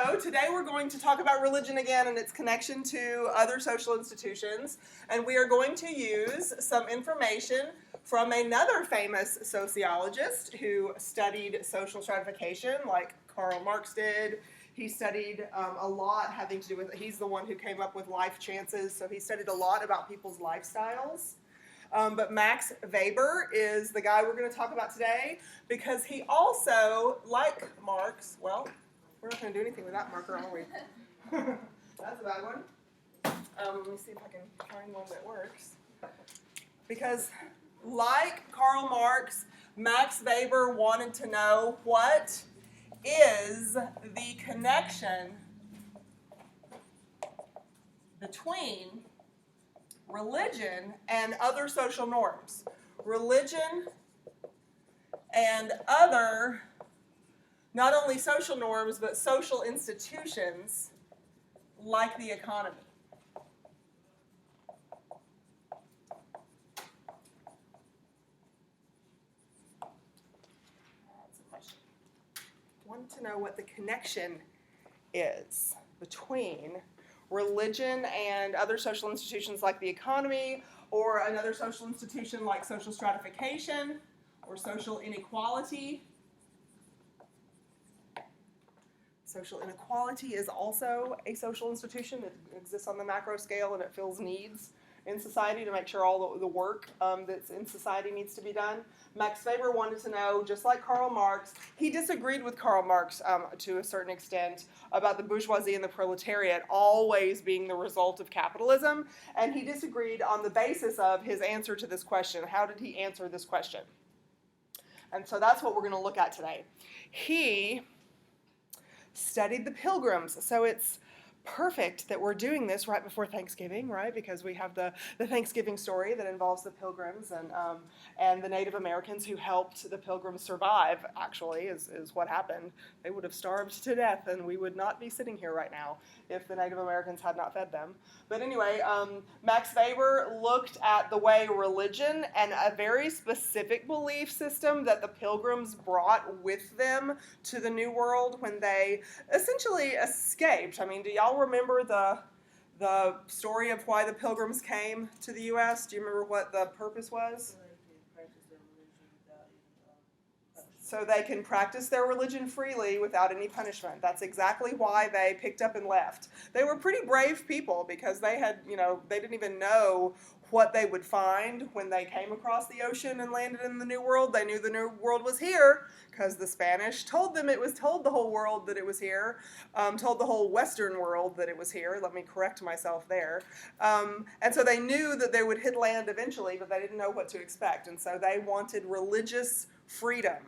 So today we're going to talk about religion again and its connection to other social institutions, and we are going to use some information from another famous sociologist who studied social stratification like Karl Marx did. He studied a lot having to do with, he's the one who came up with life chances, so he studied a lot about people's lifestyles. But Max Weber is the guy we're going to talk about today because he also, like Marx, well, we're not going to do anything with that marker, are we? That's a bad one. Let me see if I can find one that works. Because like Karl Marx, Max Weber wanted to know what is the connection between religion and other social norms. Religion and other, not only social norms, but social institutions like the economy. That's a question. I want to know what the connection is between religion and other social institutions like the economy, or another social institution like social stratification or social inequality. Social inequality is also a social institution. It exists on the macro scale and it fills needs in society to make sure all the work that's in society needs to be done. Max Weber wanted to know, just like Karl Marx, he disagreed with Karl Marx to a certain extent about the bourgeoisie and the proletariat always being the result of capitalism, and he disagreed on the basis of his answer to this question. How did he answer this question? And so that's what we're going to look at today. He studied the pilgrims, so it's perfect that we're doing this right before Thanksgiving, right? Because we have the Thanksgiving story that involves the pilgrims and the Native Americans who helped the pilgrims survive, actually, is what happened. They would have starved to death, and we would not be sitting here right now if the Native Americans had not fed them. But anyway, Max Weber looked at the way religion and a very specific belief system that the pilgrims brought with them to the New World when they essentially escaped. I mean, do y'all remember the story of why the pilgrims came to the U.S.? Do you remember what the purpose was? So they can practice their religion freely without any punishment. That's exactly why they picked up and left. They were pretty brave people because they had, they didn't even know what they would find when they came across the ocean and landed in the New World. They knew the New World was here because the Spanish told them it was told the whole world that it was here, told the whole Western world that it was here. Let me correct myself there. And so they knew that they would hit land eventually, but they didn't know what to expect. And so they wanted religious freedom.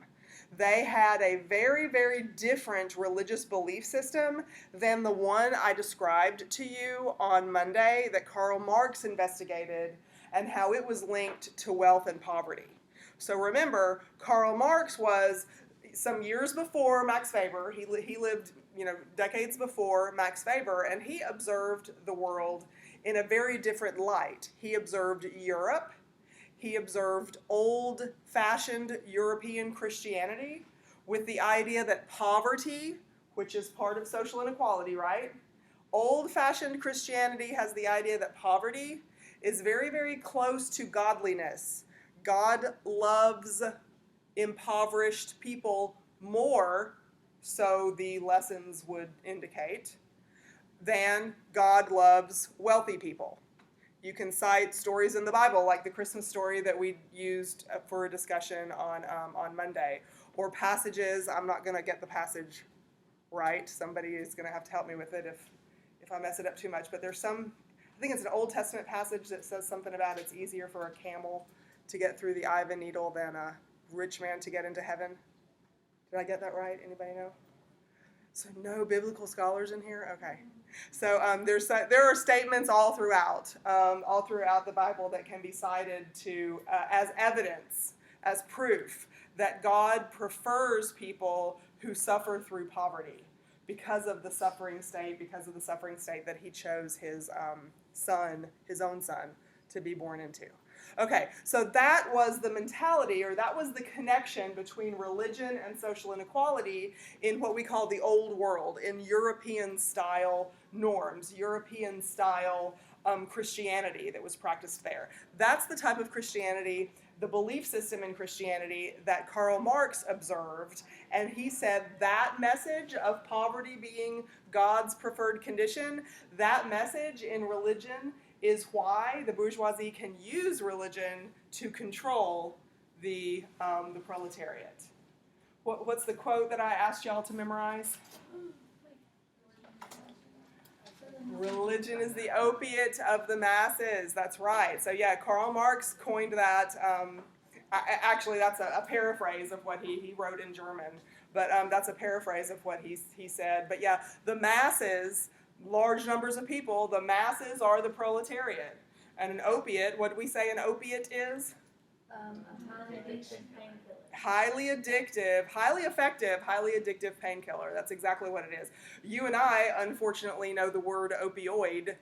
They had a very, very different religious belief system than the one I described to you on Monday that Karl Marx investigated and how it was linked to wealth and poverty. So remember, Karl Marx was some years before Max Weber. He lived, decades before Max Weber, and he observed the world in a very different light. He observed Europe. He observed old-fashioned European Christianity with the idea that poverty, which is part of social inequality, right? Old-fashioned Christianity has the idea that poverty is very, very close to godliness. God loves impoverished people more, so the lessons would indicate, than God loves wealthy people. You can cite stories in the Bible, like the Christmas story that we used for a discussion on Monday, or passages. I'm not going to get the passage right. Somebody is going to have to help me with it if I mess it up too much. But there's I think it's an Old Testament passage that says something about it's easier for a camel to get through the eye of a needle than a rich man to get into heaven. Did I get that right? Anybody know? So no biblical scholars in here? Okay. So there are statements all throughout the Bible that can be cited to as evidence, as proof that God prefers people who suffer through poverty because of the suffering state that he chose his own son, to be born into. Okay, so that was the mentality, or that was the connection between religion and social inequality in what we call the old world, in European-style norms, European-style Christianity that was practiced there. That's the type of Christianity, the belief system in Christianity that Karl Marx observed, and he said that message of poverty being God's preferred condition, that message in religion is why the bourgeoisie can use religion to control the proletariat. What's the quote that I asked y'all to memorize? Religion is the opiate of the masses. That's right. So yeah, Karl Marx coined that. Actually, that's a paraphrase of what he wrote in German. But that's a paraphrase of what he said. But yeah, the masses, large numbers of people, the masses are the proletariat. And an opiate, what do we say an opiate is? Highly addictive, highly effective, highly addictive painkiller. That's exactly what it is. You and I, unfortunately, know the word opioid,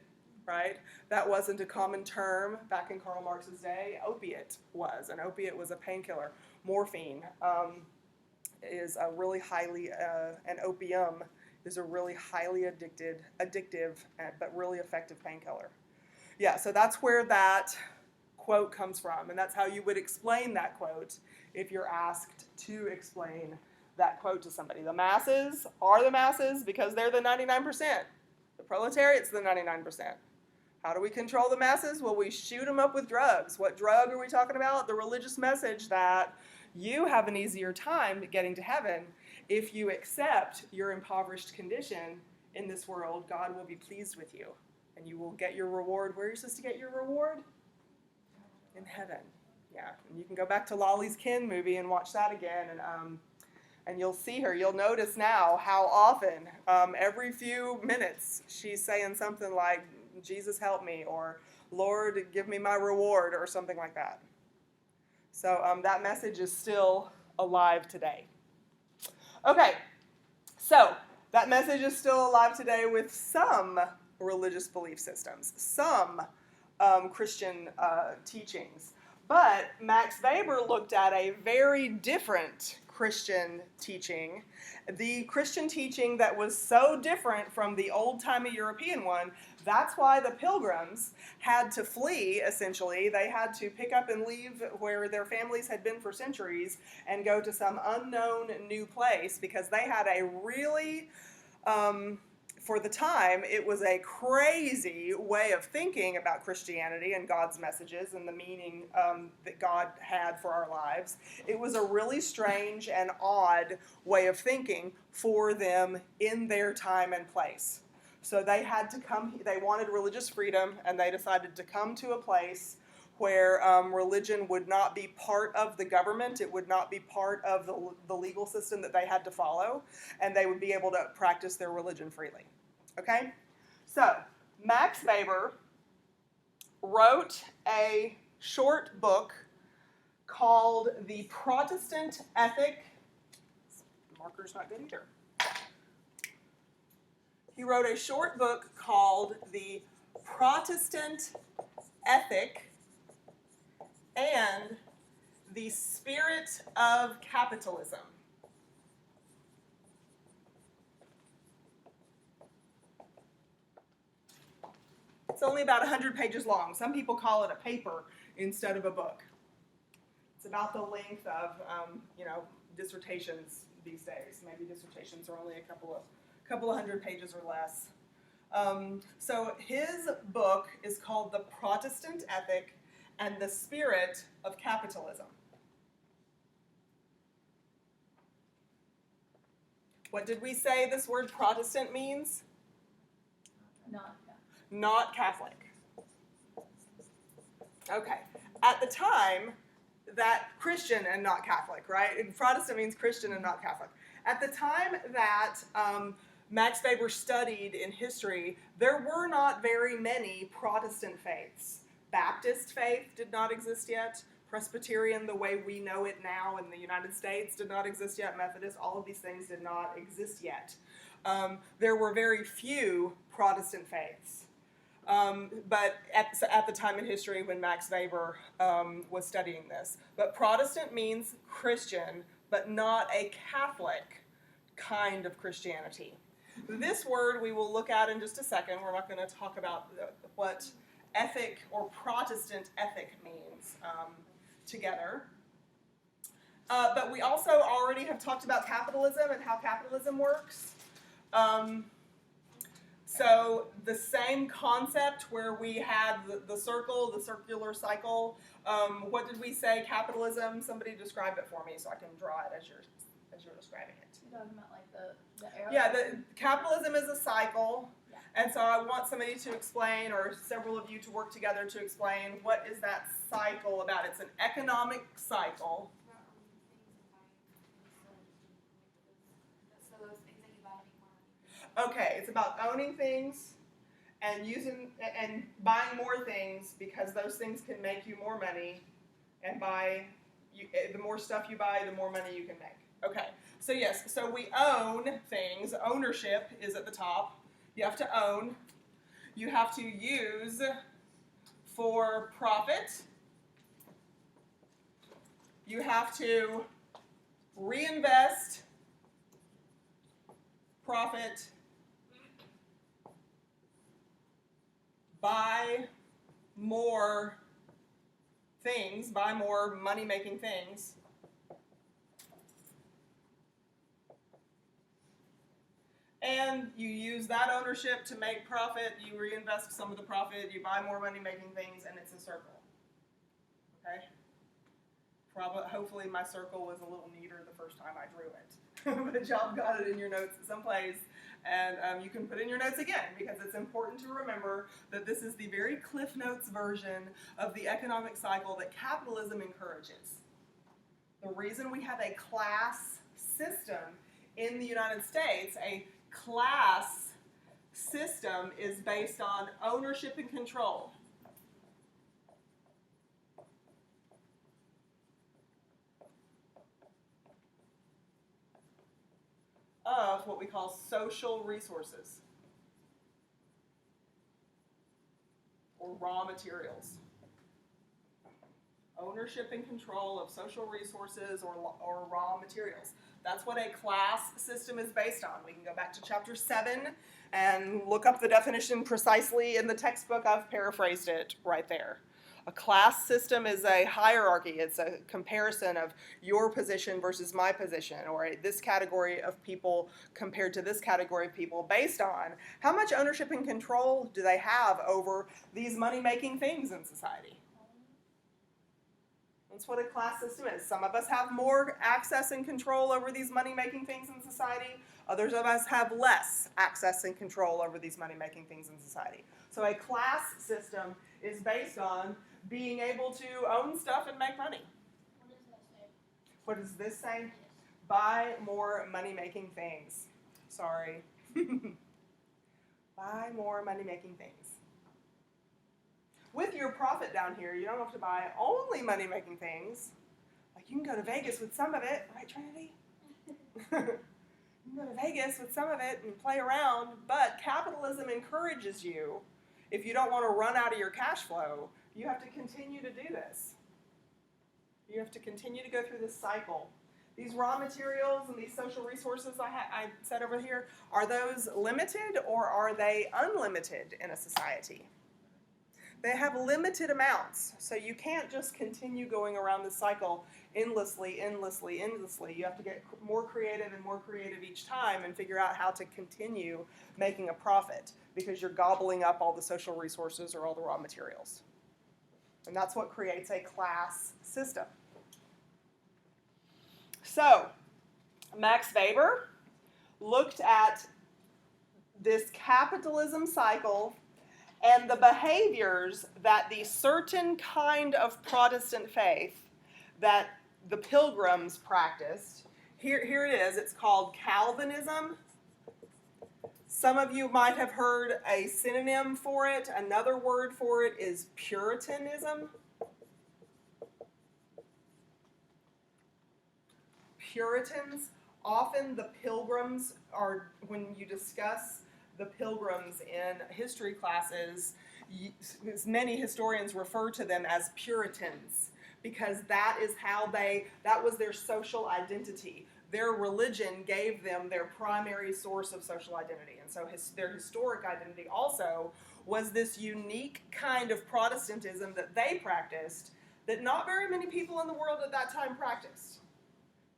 right? That wasn't a common term back in Karl Marx's day. Opiate was. An opiate was a painkiller. Morphine is a really highly, and opium is a really highly addictive, but really effective painkiller. Yeah, so that's where that quote comes from, and that's how you would explain that quote if you're asked to explain that quote to somebody. The masses are the masses because they're the 99%. The proletariat's the 99%. How do we control the masses? Well, we shoot them up with drugs. What drug are we talking about? The religious message that you have an easier time getting to heaven if you accept your impoverished condition in this world. God will be pleased with you, and you will get your reward. Where are you supposed to get your reward? In heaven. Yeah, and you can go back to Lolly's Kin movie and watch that again, and you'll see her. You'll notice now how often, every few minutes, she's saying something like, Jesus help me, or Lord give me my reward, or something like that. So that message is still alive today. Okay, so that message is still alive today with some religious belief systems, some Christian teachings. But Max Weber looked at a very different Christian teaching, the Christian teaching that was so different from the old-timey European one. That's why the pilgrims had to flee, essentially. They had to pick up and leave where their families had been for centuries and go to some unknown new place because they had a really, for the time, it was a crazy way of thinking about Christianity and God's messages and the meaning that God had for our lives. It was a really strange and odd way of thinking for them in their time and place. So they had to come, they wanted religious freedom, and they decided to come to a place where religion would not be part of the government, it would not be part of the legal system that they had to follow, and they would be able to practice their religion freely. Okay? So, Max Weber wrote a short book called The Protestant Ethic. Marker's not good either. He wrote a short book called The Protestant Ethic and the Spirit of Capitalism. It's only about 100 pages long. Some people call it a paper instead of a book. It's about the length of, dissertations these days. Maybe dissertations are only a couple of hundred pages or less. So his book is called The Protestant Ethic and the Spirit of Capitalism. What did we say this word Protestant means? Not Catholic. Okay. At the time, that Christian and not Catholic, right? And Protestant means Christian and not Catholic. At the time that Max Weber studied in history, there were not very many Protestant faiths. Baptist faith did not exist yet. Presbyterian, the way we know it now in the United States, did not exist yet. Methodist, all of these things did not exist yet. There were very few Protestant faiths. but at the time in history when Max Weber was studying this. But Protestant means Christian, but not a Catholic kind of Christianity. This word we will look at in just a second. We're not going to talk about what ethic or Protestant ethic means together. But we also already have talked about capitalism and how capitalism works. So the same concept where we had the circle, the circular cycle. What did we say? Capitalism. Somebody describe it for me so I can draw it as you're describing it. You're talking about like the arrow? Yeah, capitalism is a cycle. Yeah. And so I want somebody to explain, or several of you to work together to explain, what is that cycle about? It's an economic cycle. So those things that you buy make more money. Okay, it's about owning things and buying more things because those things can make you more money, and the more stuff you buy, the more money you can make. Okay, so yes, so we own things. Ownership is at the top. You have to own. You have to use for profit. You have to reinvest profit, buy more things, buy more money-making things. And you use that ownership to make profit, you reinvest some of the profit, you buy more money-making things, and it's a circle. Okay? Hopefully my circle was a little neater the first time I drew it. But y'all got it in your notes someplace, and you can put in your notes again, because it's important to remember that this is the very Cliff Notes version of the economic cycle that capitalism encourages. The reason we have a class system in the United States, a class system, is based on ownership and control. Of what we call social resources or raw materials. Ownership and control of social resources or raw materials. That's what a class system is based on. We can go back to chapter 7 and look up the definition precisely in the textbook. I've paraphrased it right there. A class system is a hierarchy. It's a comparison of your position versus my position, or this category of people compared to this category of people, based on how much ownership and control do they have over these money-making things in society. That's what a class system is. Some of us have more access and control over these money-making things in society. Others of us have less access and control over these money-making things in society. So a class system is based on being able to own stuff and make money. What does that say? What does this say? Buy more money-making things. Sorry. Buy more money-making things. With your profit down here, you don't have to buy only money-making things. Like you can go to Vegas with some of it, right, Trinity? You can go to Vegas with some of it and play around, but capitalism encourages you, if you don't want to run out of your cash flow, you have to continue to do this. You have to continue to go through this cycle. These raw materials and these social resources I said over here, are those limited or are they unlimited in a society? They have limited amounts, so you can't just continue going around the cycle endlessly. You have to get more creative each time and figure out how to continue making a profit because you're gobbling up all the social resources or all the raw materials. And that's what creates a class system. So, Max Weber looked at this capitalism cycle and the behaviors that the certain kind of Protestant faith that the pilgrims practiced. Here it is. It's called Calvinism. Some of you might have heard a synonym for it. Another word for it is Puritanism. Puritans, often the pilgrims are, when you discuss the pilgrims in history classes, many historians refer to them as Puritans, because that was their social identity. Their religion gave them their primary source of social identity. And so their historic identity also was this unique kind of Protestantism that they practiced that not very many people in the world at that time practiced.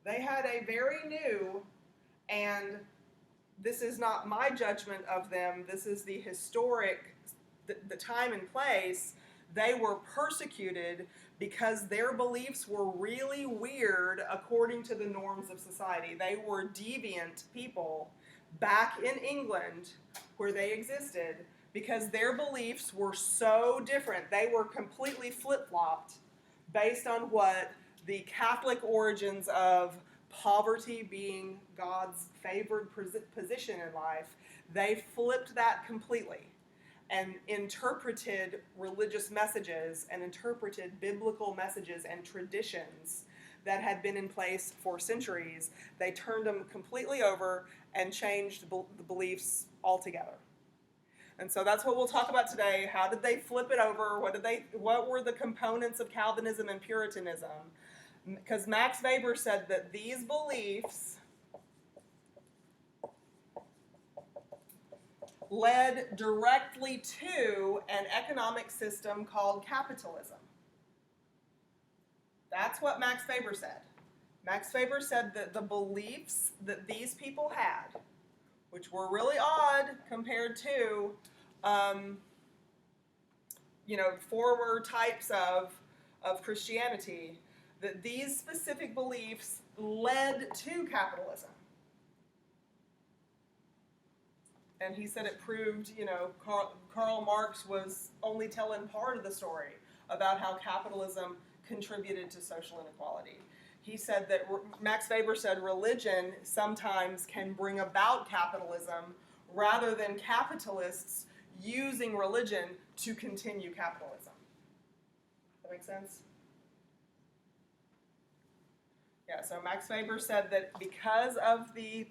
They had a very new, and this is not my judgment of them, this is the historic, the time and place. They were persecuted because their beliefs were really weird according to the norms of society. They were deviant people back in England where they existed because their beliefs were so different. They were completely flip-flopped based on what the Catholic origins of poverty being God's favored position in life, they flipped that completely and interpreted religious messages and interpreted biblical messages and traditions that had been in place for centuries. They turned them completely over and changed the beliefs altogether. And so that's what we'll talk about today. How did they flip it over? What were the components of Calvinism and Puritanism? Because Max Weber said that these beliefs led directly to an economic system called capitalism. That's what Max Weber said. Max Weber said that the beliefs that these people had, which were really odd compared to, former types of Christianity, that these specific beliefs led to capitalism. And he said it proved, Karl Marx was only telling part of the story about how capitalism contributed to social inequality. He said that, Max Weber said, religion sometimes can bring about capitalism rather than capitalists using religion to continue capitalism. That make sense? Yeah, so Max Weber said that because of the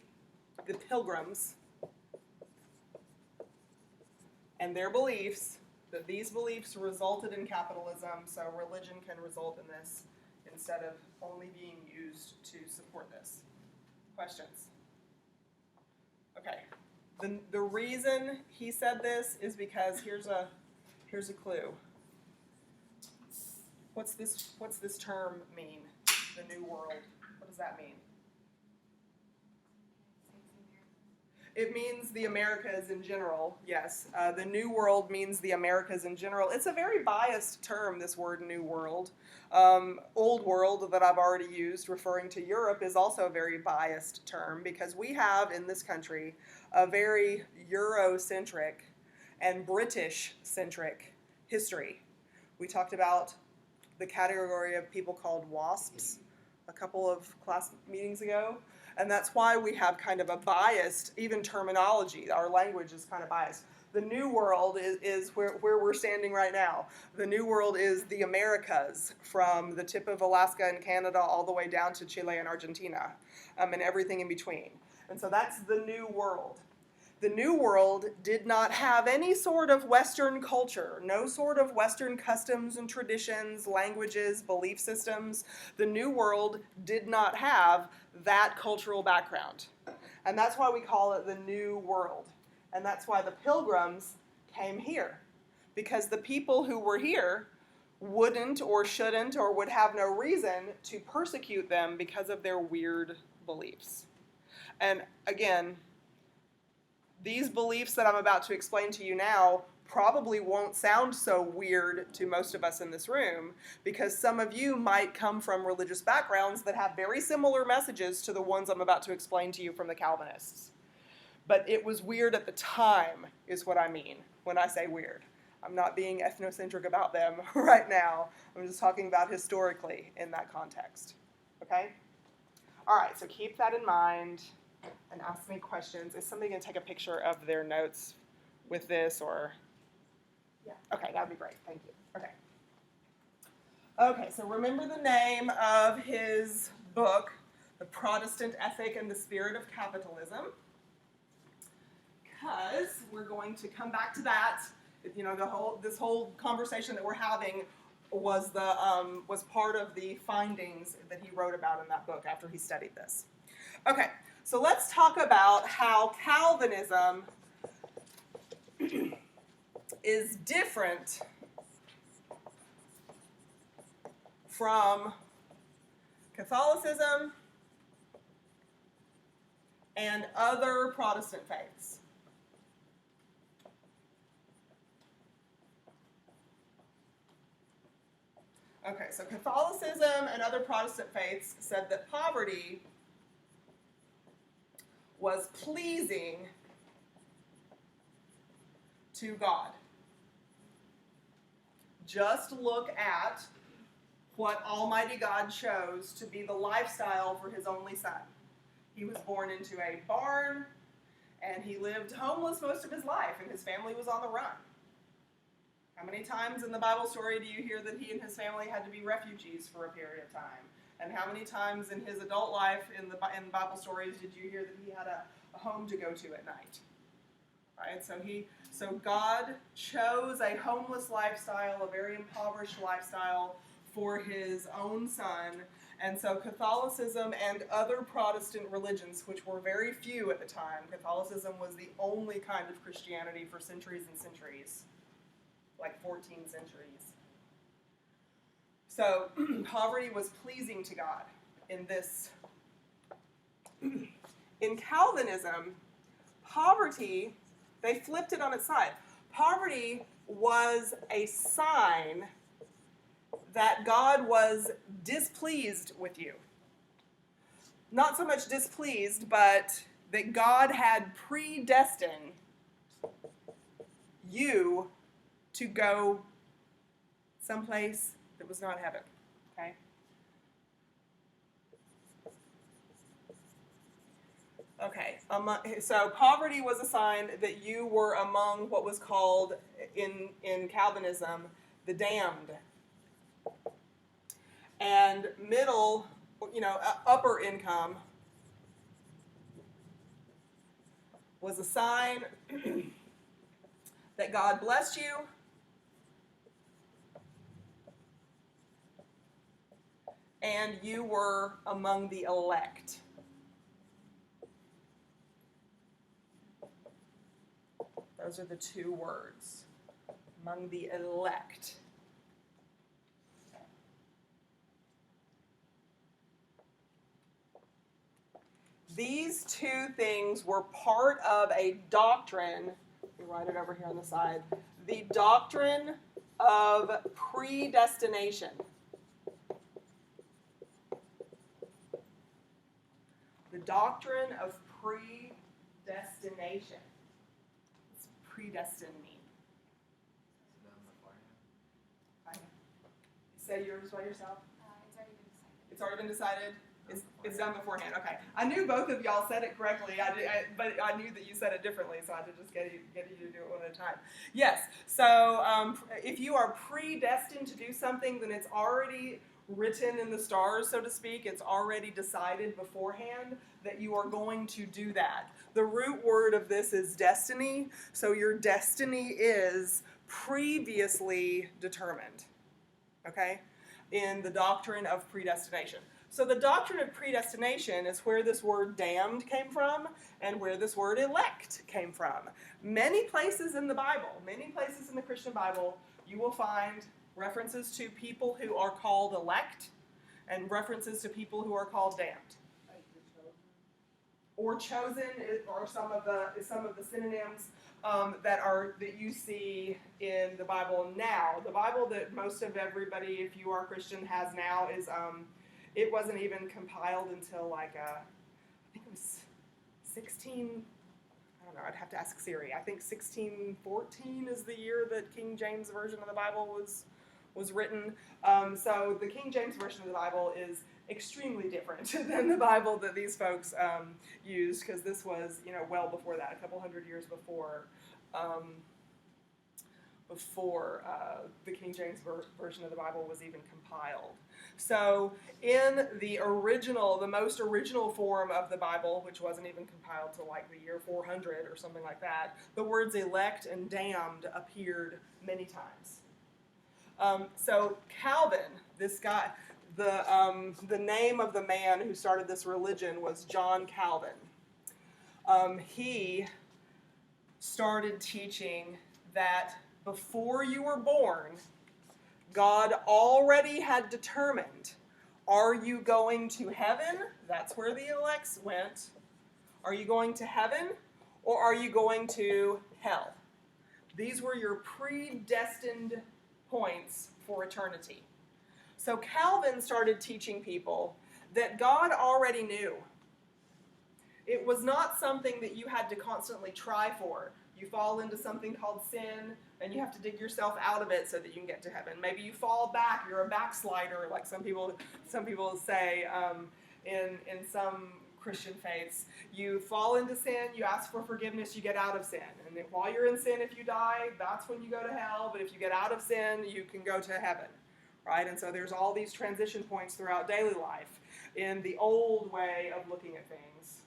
pilgrims and their beliefs, that these beliefs resulted in capitalism, so religion can result in this instead of only being used to support this. Questions? Okay. The reason he said this is because here's a clue. What's this term mean? The New World. What does that mean? It means the Americas in general, yes. The New World means the Americas in general. It's a very biased term, this word New World. Old World, that I've already used, referring to Europe, is also a very biased term because we have in this country a very Eurocentric and British-centric history. We talked about the category of people called WASPs a couple of class meetings ago. And that's why we have kind of a biased, even terminology. Our language is kind of biased. The New World is where we're standing right now. The New World is the Americas, from the tip of Alaska and Canada all the way down to Chile and Argentina, and everything in between. And so that's the New World. The New World did not have any sort of Western culture, no sort of Western customs and traditions, languages, belief systems. The New World did not have that cultural background. And that's why we call it the New World. And that's why the pilgrims came here. Because the people who were here wouldn't or shouldn't or would have no reason to persecute them because of their weird beliefs. And again, these beliefs that I'm about to explain to you now probably won't sound so weird to most of us in this room because some of you might come from religious backgrounds that have very similar messages to the ones I'm about to explain to you from the Calvinists. But it was weird at the time, is what I mean when I say weird. I'm not being ethnocentric about them right now. I'm just talking about historically in that context. Okay? All right, so keep that in mind and ask me questions. Is somebody going to take a picture of their notes with this, or? Yeah. Okay, that would be great. Thank you. Okay. Okay, so remember the name of his book, The Protestant Ethic and the Spirit of Capitalism, because we're going to come back to that You know, this whole conversation that we're having was part of the findings that he wrote about in that book after he studied this. Okay, so let's talk about how Calvinism is different from Catholicism and other Protestant faiths. Okay, so Catholicism and other Protestant faiths said that poverty was pleasing to God. Just look at what Almighty God chose to be the lifestyle for his only son. He was born into a barn, and he lived homeless most of his life, and his family was on the run. How many times in the Bible story do you hear that he and his family had to be refugees for a period of time? And how many times in his adult life in Bible stories did you hear that he had a home to go to at night? Right? So God chose a homeless lifestyle, a very impoverished lifestyle for his own son. And so Catholicism and other Protestant religions, which were very few at the time, Catholicism was the only kind of Christianity for centuries and centuries, like 14 centuries. So poverty was pleasing to God in this. In Calvinism, poverty, they flipped it on its side. Poverty was a sign that God was displeased with you. Not so much displeased, but that God had predestined you to go someplace that was not heaven. Okay? Okay, so poverty was a sign that you were among what was called in Calvinism the damned. And middle, upper income was a sign that God blessed you and you were among the elect. Those are the two words. Among the elect. These two things were part of a doctrine. We write it over here on the side. The doctrine of predestination. The doctrine of predestination. What's predestined mean? You say yours by yourself? It's already been decided. It's already been decided? It's done beforehand. Okay. I knew both of y'all said it correctly, but I knew that you said it differently, so I had to just get you to do it one at a time. Yes. So if you are predestined to do something, then it's already written in the stars, so to speak. It's already decided beforehand that you are going to do that. The root word of this is destiny. So your destiny is previously determined. Okay? In the doctrine of predestination. So the doctrine of predestination is where this word damned came from and where this word elect came from. Many places in the Bible, many places in the Christian Bible, you will find references to people who are called elect and references to people who are called damned. Or chosen are some of the synonyms that you see in the Bible now. The Bible that most of everybody, if you are a Christian, has now is it wasn't even compiled until I think it was 16. I don't know. I'd have to ask Siri. I think 1614 is the year that King James version of the Bible was written. So the King James version of the Bible is extremely different than the Bible that these folks used, because this was well before that, a couple hundred years before the King James version of the Bible was even compiled. So in the most original form of the Bible, which wasn't even compiled till like the year 400 or something like that, the words elect and damned appeared many times. So Calvin, this guy, the name of the man who started this religion was John Calvin. He started teaching that before you were born, God already had determined, are you going to heaven? That's where the elects went. Are you going to heaven, or are you going to hell? These were your predestined points for eternity. So Calvin started teaching people that God already knew. It was not something that you had to constantly try for. You fall into something called sin, and you have to dig yourself out of it so that you can get to heaven. Maybe you fall back, you're a backslider, like some people say in some Christian faiths. You fall into sin, you ask for forgiveness, you get out of sin. And while you're in sin, if you die, that's when you go to hell. But if you get out of sin, you can go to heaven, right? And so there's all these transition points throughout daily life in the old way of looking at things.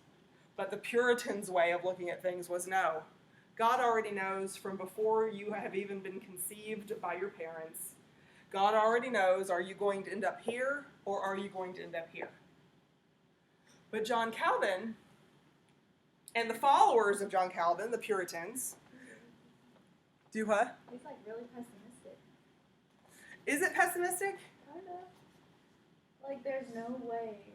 But the Puritans' way of looking at things was no. God already knows from before you have even been conceived by your parents. God already knows, are you going to end up here or are you going to end up here? But John Calvin and the followers of John Calvin, the Puritans, do what? He's like really pessimistic. Is it pessimistic? Kind of. Like there's no way to...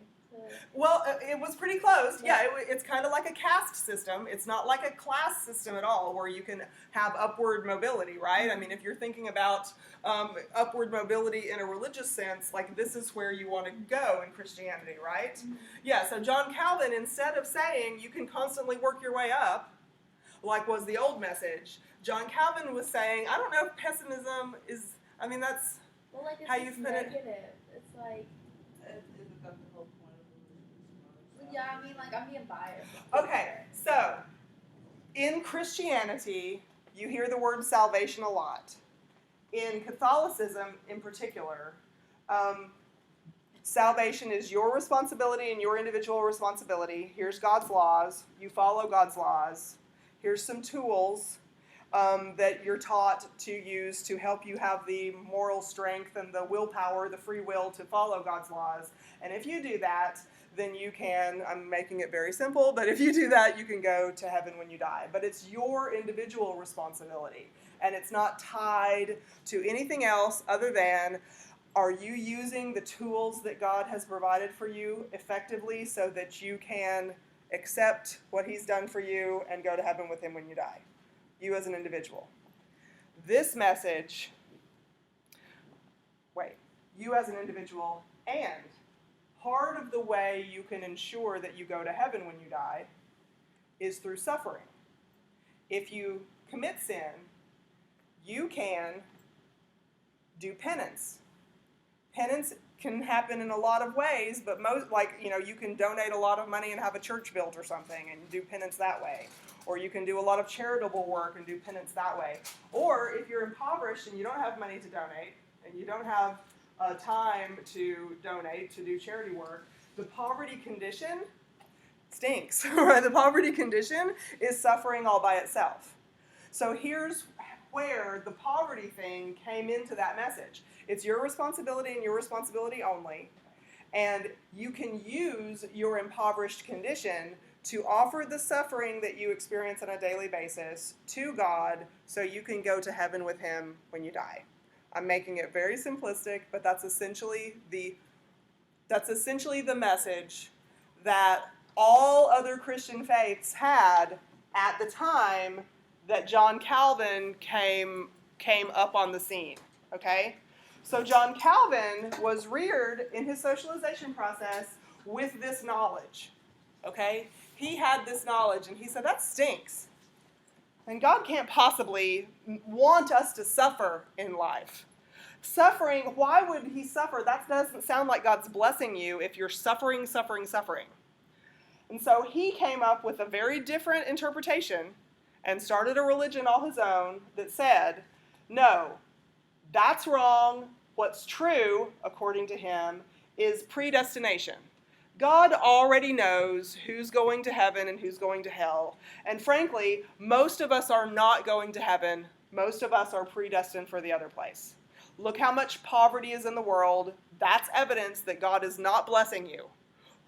Well, it was pretty close. Yeah, it's kind of like a caste system. It's not like a class system at all where you can have upward mobility, right? I mean, if you're thinking about upward mobility in a religious sense, like this is where you want to go in Christianity, right? Mm-hmm. Yeah, so John Calvin, instead of saying you can constantly work your way up, like was the old message, John Calvin was saying, I don't know if pessimism is, I mean, that's well, like it's how you fit it. Negative. It's like... Yeah, I mean, like, I'm being biased. Okay, so in Christianity, you hear the word salvation a lot. In Catholicism, in particular, salvation is your responsibility and your individual responsibility. Here's God's laws. You follow God's laws. Here's some tools that you're taught to use to help you have the moral strength and the willpower, the free will to follow God's laws. And if you do that, then you can, I'm making it very simple, but if you do that, you can go to heaven when you die. But it's your individual responsibility, and it's not tied to anything else other than, are you using the tools that God has provided for you effectively so that you can accept what He's done for you and go to heaven with Him when you die? You as an individual. This message, you as an individual, and part of the way you can ensure that you go to heaven when you die is through suffering. If you commit sin, you can do penance. Penance can happen in a lot of ways, but you can donate a lot of money and have a church built or something and do penance that way. Or you can do a lot of charitable work and do penance that way. Or if you're impoverished and you don't have money to donate and you don't have time to donate, to do charity work, the poverty condition stinks. Right? The poverty condition is suffering all by itself. So here's where the poverty thing came into that message. It's your responsibility and your responsibility only. And you can use your impoverished condition to offer the suffering that you experience on a daily basis to God so you can go to heaven with Him when you die. I'm making it very simplistic, but that's essentially the message that all other Christian faiths had at the time that John Calvin came up on the scene. Okay? So John Calvin was reared in his socialization process with this knowledge. Okay? He had this knowledge, and he said, that stinks. And God can't possibly want us to suffer in life. Suffering, why would He suffer? That doesn't sound like God's blessing you if you're suffering. And so he came up with a very different interpretation and started a religion all his own that said, no, that's wrong. What's true, according to him, is predestination. God already knows who's going to heaven and who's going to hell. And frankly, most of us are not going to heaven. Most of us are predestined for the other place. Look how much poverty is in the world. That's evidence that God is not blessing you.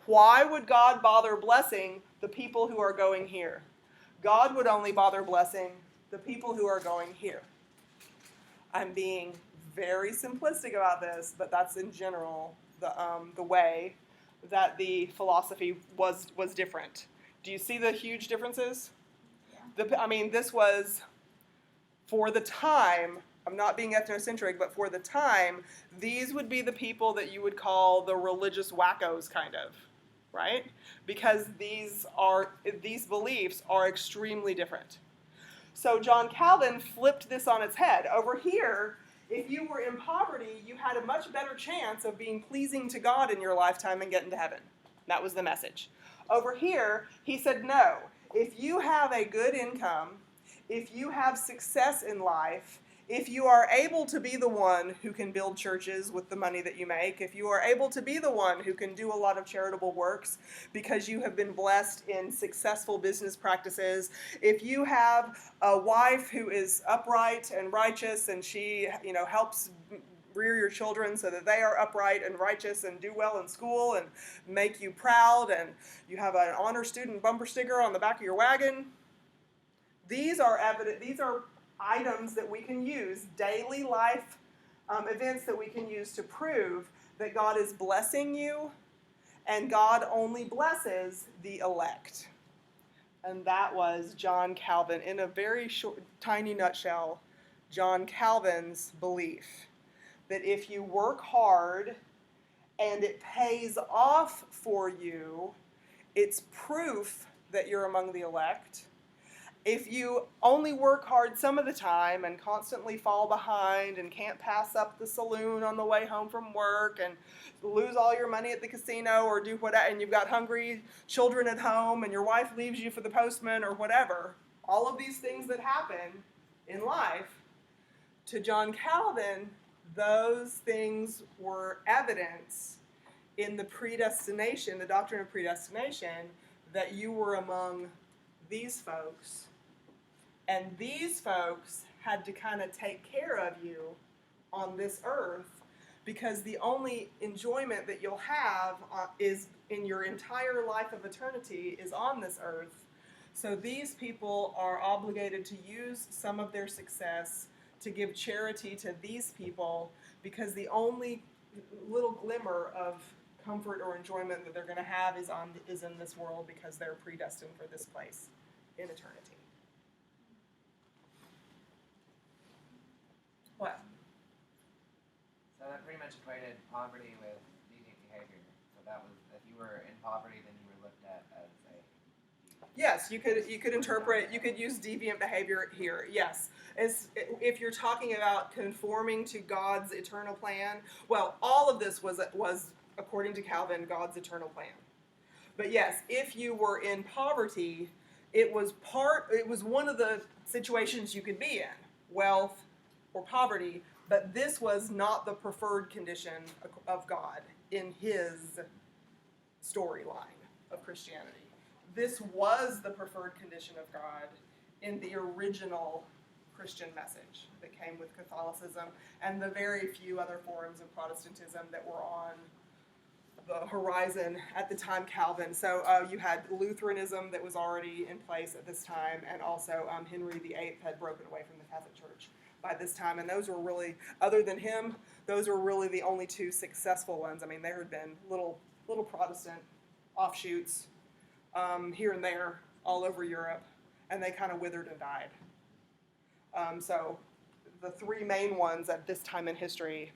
Why would God bother blessing the people who are going here? God would only bother blessing the people who are going here. I'm being very simplistic about this, but that's in general the way that the philosophy was different. Do you see the huge differences? Yeah. This was, for the time, I'm not being ethnocentric, but for the time, these would be the people that you would call the religious wackos, kind of, right? Because these beliefs are extremely different. So John Calvin flipped this on its head. Over here, if you were in poverty, you had a much better chance of being pleasing to God in your lifetime and getting to heaven. That was the message. Over here, he said, no, if you have a good income, if you have success in life, if you are able to be the one who can build churches with the money that you make, if you are able to be the one who can do a lot of charitable works because you have been blessed in successful business practices, if you have a wife who is upright and righteous and she, helps rear your children so that they are upright and righteous and do well in school and make you proud, and you have an honor student bumper sticker on the back of your wagon, these are items that we can use, daily life events that we can use to prove that God is blessing you, and God only blesses the elect. And that was John Calvin, in a very short, tiny nutshell, John Calvin's belief that if you work hard and it pays off for you, it's proof that you're among the elect. If you only work hard some of the time and constantly fall behind and can't pass up the saloon on the way home from work and lose all your money at the casino or do whatever, and you've got hungry children at home and your wife leaves you for the postman or whatever, all of these things that happen in life, to John Calvin, those things were evidence in the predestination, the doctrine of predestination, that you were among these folks. And these folks had to kind of take care of you on this earth, because the only enjoyment that you'll have is in your entire life of eternity is on this earth. So these people are obligated to use some of their success to give charity to these people, because the only little glimmer of comfort or enjoyment that they're going to have is in this world, because they're predestined for this place in eternity. What? So that pretty much equated poverty with deviant behavior. So that was, if you were in poverty, then you were looked at as a... Yes, you could interpret, you could use deviant behavior here, yes. If you're talking about conforming to God's eternal plan, well, all of this was according to Calvin, God's eternal plan. But yes, if you were in poverty, it was one of the situations you could be in, wealth or poverty, but this was not the preferred condition of God in his storyline of Christianity. This was the preferred condition of God in the original Christian message that came with Catholicism and the very few other forms of Protestantism that were on the horizon at the time Calvin. So you had Lutheranism that was already in place at this time, and also Henry VIII had broken away from the Catholic Church by this time, and those were really, other than him, those were really the only two successful ones. I mean, there had been little Protestant offshoots here and there all over Europe, and they kind of withered and died. So the three main ones at this time in history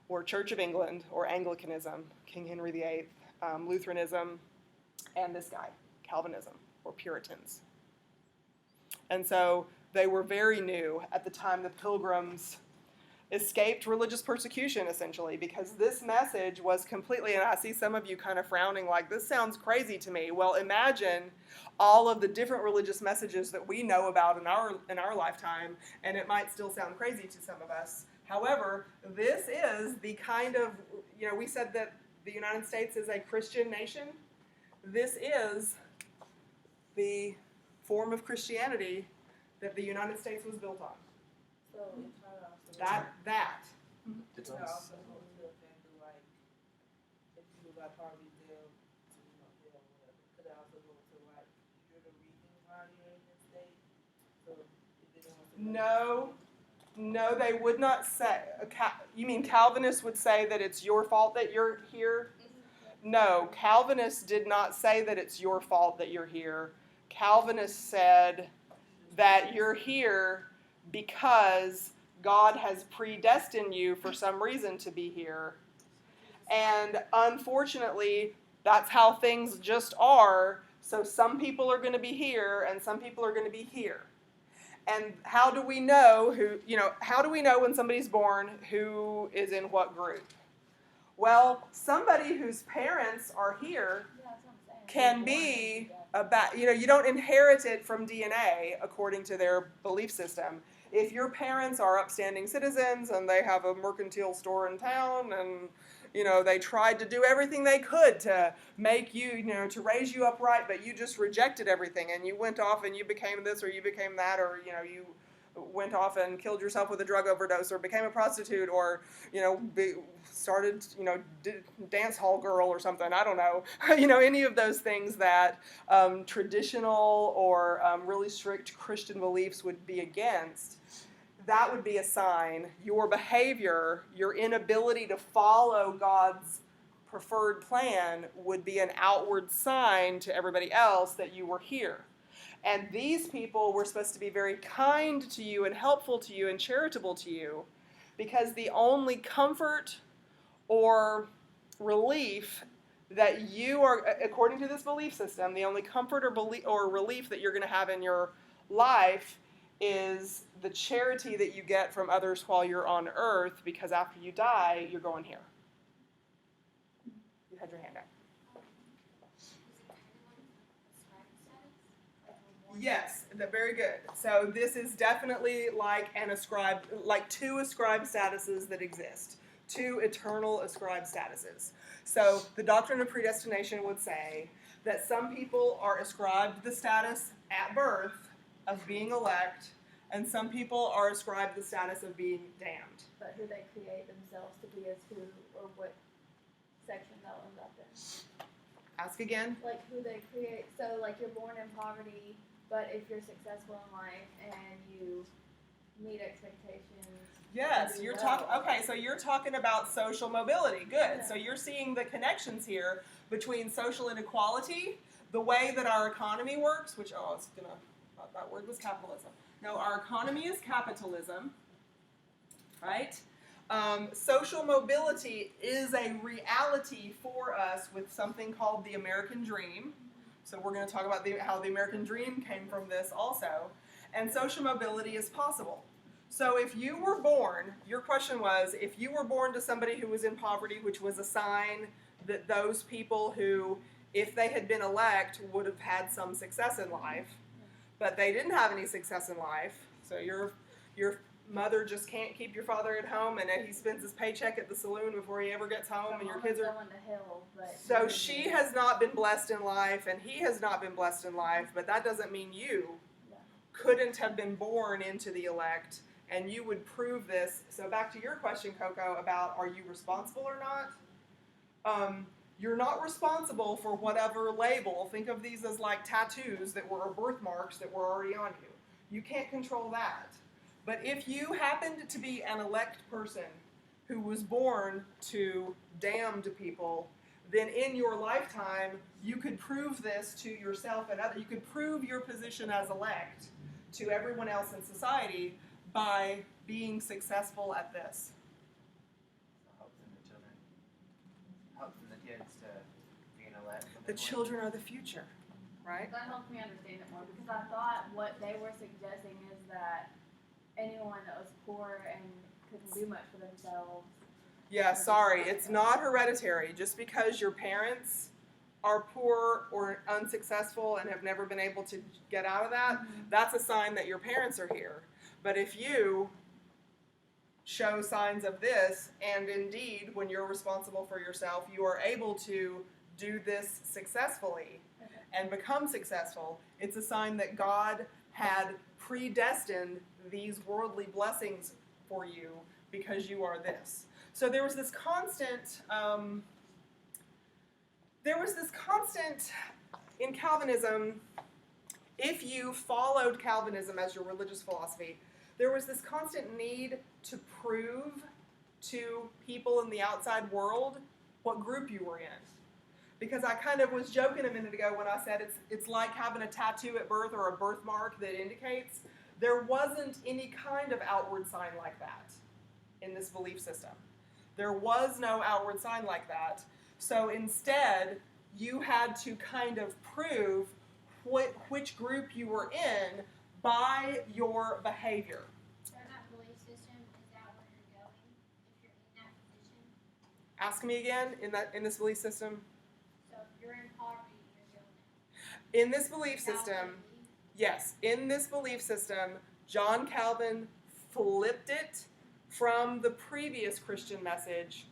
were Church of England, or Anglicanism, King Henry VIII, Lutheranism, and this guy, Calvinism, or Puritans. And so they were very new at the time the Pilgrims escaped religious persecution, essentially, because this message was completely, and I see some of you kind of frowning like, this sounds crazy to me. Well, imagine all of the different religious messages that we know about in our lifetime, and it might still sound crazy to some of us. However, this is the kind of, we said that the United States is a Christian nation. This is the form of Christianity that the United States was built on. So it's hard also. That. It's Could almost, also go to a family like if people got poverty, they'll whatever. Could it also go to like you're the reason why you're in this state? So if they don't want to No, they would not say. You mean Calvinists would say that it's your fault that you're here? No, Calvinists did not say that it's your fault that you're here. Calvinists said that you're here because God has predestined you for some reason to be here. And unfortunately, that's how things just are. So some people are going to be here and some people are going to be here. And how do we know how do we know when somebody's born who is in what group? Well, somebody whose parents are here can be you don't inherit it from DNA according to their belief system. If your parents are upstanding citizens and they have a mercantile store in town and they tried to do everything they could to make you, to raise you up right, but you just rejected everything and you went off and you became this or you became that, or you went off and killed yourself with a drug overdose or became a prostitute or started dance hall girl or something, I don't know, any of those things that traditional or really strict Christian beliefs would be against. That would be a sign. Your behavior, your inability to follow God's preferred plan would be an outward sign to everybody else that you were here. And these people were supposed to be very kind to you and helpful to you and charitable to you, because the only comfort or relief that you are, according to this belief system, the only comfort or relief that you're going to have in your life is the charity that you get from others while you're on earth, because after you die, you're going here. You had your hand up. Yes, very good. So this is definitely like two ascribed statuses that exist. Two eternal ascribed statuses. So the doctrine of predestination would say that some people are ascribed the status at birth of being elect, and some people are ascribed the status of being damned. But who they create themselves to be as who, or what section they'll end up in. Ask again. Like who they create. So like you're born in poverty, but if you're successful in life and you meet expectations. Yes, you're talking. Okay, so you're talking about social mobility. Good. Yeah. So you're seeing the connections here between social inequality, the way that our economy works, which that word was capitalism. No, our economy is capitalism, right? Social mobility is a reality for us with something called the American Dream. So we're going to talk about how the American Dream came from this also. And social mobility is possible. So if you were born, your question was, if you were born to somebody who was in poverty, which was a sign that those people who, if they had been elect, would have had some success in life, but they didn't have any success in life, so your mother just can't keep your father at home, and he spends his paycheck at the saloon before he ever gets home, and your kids are... So she has not been blessed in life, and he has not been blessed in life, but that doesn't mean you couldn't have been born into the elect, and you would prove this. So back to your question, Coco, about are you responsible or not? You're not responsible for whatever label. Think of these as like tattoos that were birthmarks that were already on you. You can't control that. But if you happened to be an elect person who was born to damned people, then in your lifetime, you could prove this to yourself and others. You could prove your position as elect to everyone else in society by being successful at this. The children are the future, right? That helps me understand it more, because I thought what they were suggesting is that anyone that was poor and couldn't do much for themselves. Yeah, sorry, it's not hereditary. Just because your parents are poor or unsuccessful and have never been able to get out of that, that's a sign that your parents are here. But if you show signs of this, and indeed, when you're responsible for yourself, you are able to do this successfully and become successful. It's a sign that God had predestined these worldly blessings for you because you are this. So there was this constant in Calvinism. If you followed Calvinism as your religious philosophy, there was this constant need to prove to people in the outside world what group you were in. Because I kind of was joking a minute ago when I said it's like having a tattoo at birth or a birthmark that indicates. There wasn't any kind of outward sign like that in this belief system. There was no outward sign like that. So instead, you had to kind of prove which group you were in by your behavior. So in that belief system, is that where you're going if you're in that position? Ask me again, in this belief system. So if you're in poverty, you're going In this belief system, yes, in this belief system, John Calvin flipped it from the previous Christian message,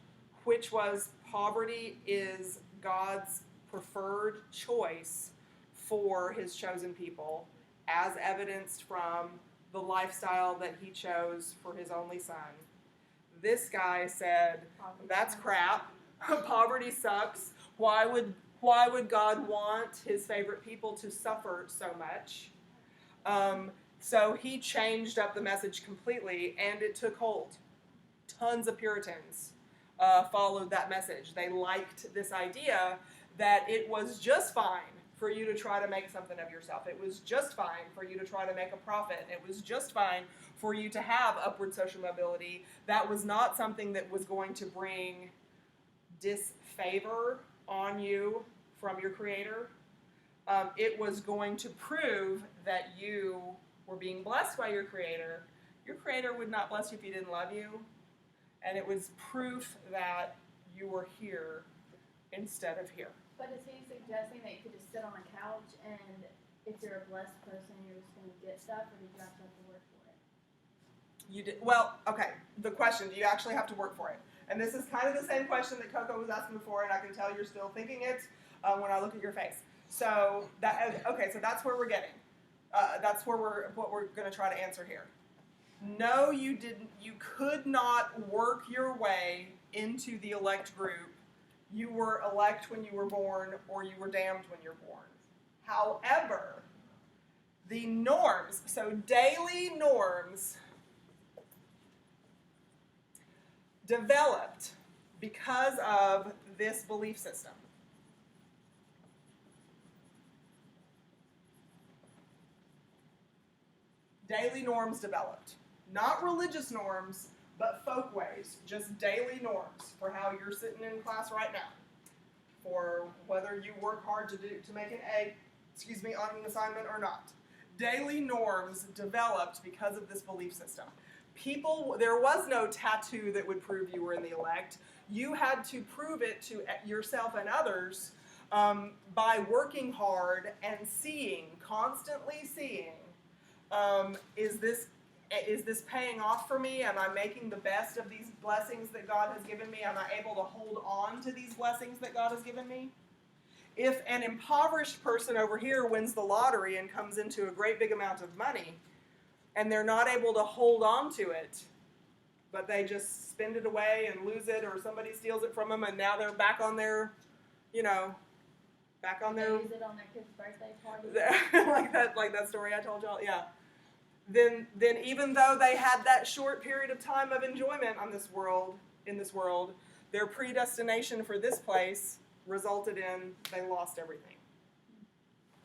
which was poverty is God's preferred choice for his chosen people, as evidenced from the lifestyle that he chose for his only son. This guy said, that's crap. Poverty sucks. Why would God want his favorite people to suffer so much? So he changed up the message completely, and it took hold. Tons of Puritans followed that message. They liked this idea that it was just fine for you to try to make something of yourself. It was just fine for you to try to make a profit. It was just fine for you to have upward social mobility. That was not something that was going to bring disfavor on you from your Creator. It was going to prove that you were being blessed by your Creator. Your Creator would not bless you if he didn't love you. And it was proof that you were here instead of here. But is he suggesting that you could just sit on a couch and if you're a blessed person, you're just going to get stuff, or did you actually have to work for it? You did well. Okay. The question: do you actually have to work for it? And this is kind of the same question that Coco was asking before, and I can tell you're still thinking it when I look at your face. So that okay. So that's where we're getting. That's where what we're going to try to answer here. No, you didn't. You could not work your way into the elect group. You were elect when you were born, or you were damned when you're born. However, the norms, so daily norms, developed because of this belief system. Daily norms developed. Not religious norms, but folk ways, just daily norms for how you're sitting in class right now, for whether you work hard to make an A, on an assignment or not. Daily norms developed because of this belief system. There was no tattoo that would prove you were in the elect. You had to prove it to yourself and others by working hard and constantly seeing, is this paying off for me? Am I making the best of these blessings that God has given me? Am I able to hold on to these blessings that God has given me? If an impoverished person over here wins the lottery and comes into a great big amount of money, and they're not able to hold on to it, but they just spend it away and lose it, or somebody steals it from them, and now they're back on their, They use it on their kid's birthday party. like that story I told y'all, yeah. Then even though they had that short period of time of enjoyment in this world, their predestination for this place resulted in they lost everything.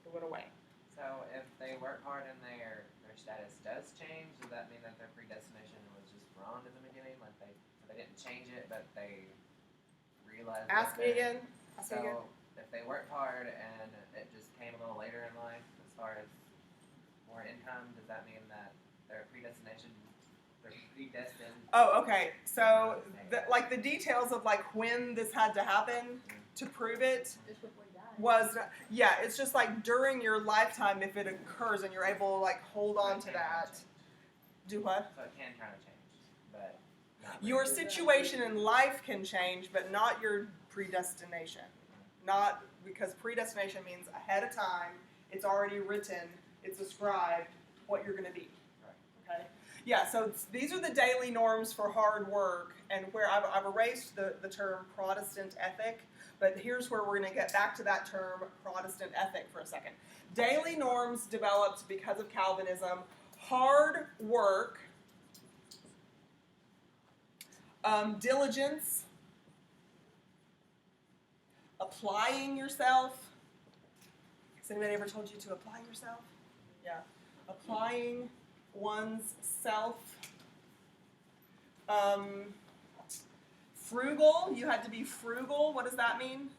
It went away. So if they work hard and their status does change, does that mean that their predestination was just wrong in the beginning? Like they didn't change it, but they realized. Ask me again. So if they worked hard and it just came a little later in life, as far as more income, does that mean that their predestined? Oh, okay. So, the details of when this had to happen to prove it Just before you die. was, it's just during your lifetime, if it occurs and you're able to hold on to that. Do what? So it can kind of change, but Your situation in life can change, but not your predestination. Not because predestination means ahead of time, it's already written, it's ascribed what you're going to be. Okay? Yeah, so these are the daily norms for hard work, and where I've erased the term Protestant ethic, but here's where we're going to get back to that term Protestant ethic for a second. Daily norms developed because of Calvinism, hard work, diligence, applying yourself. Has anybody ever told you to apply yourself? Yeah. Applying one's self. Frugal, you had to be frugal. What does that mean?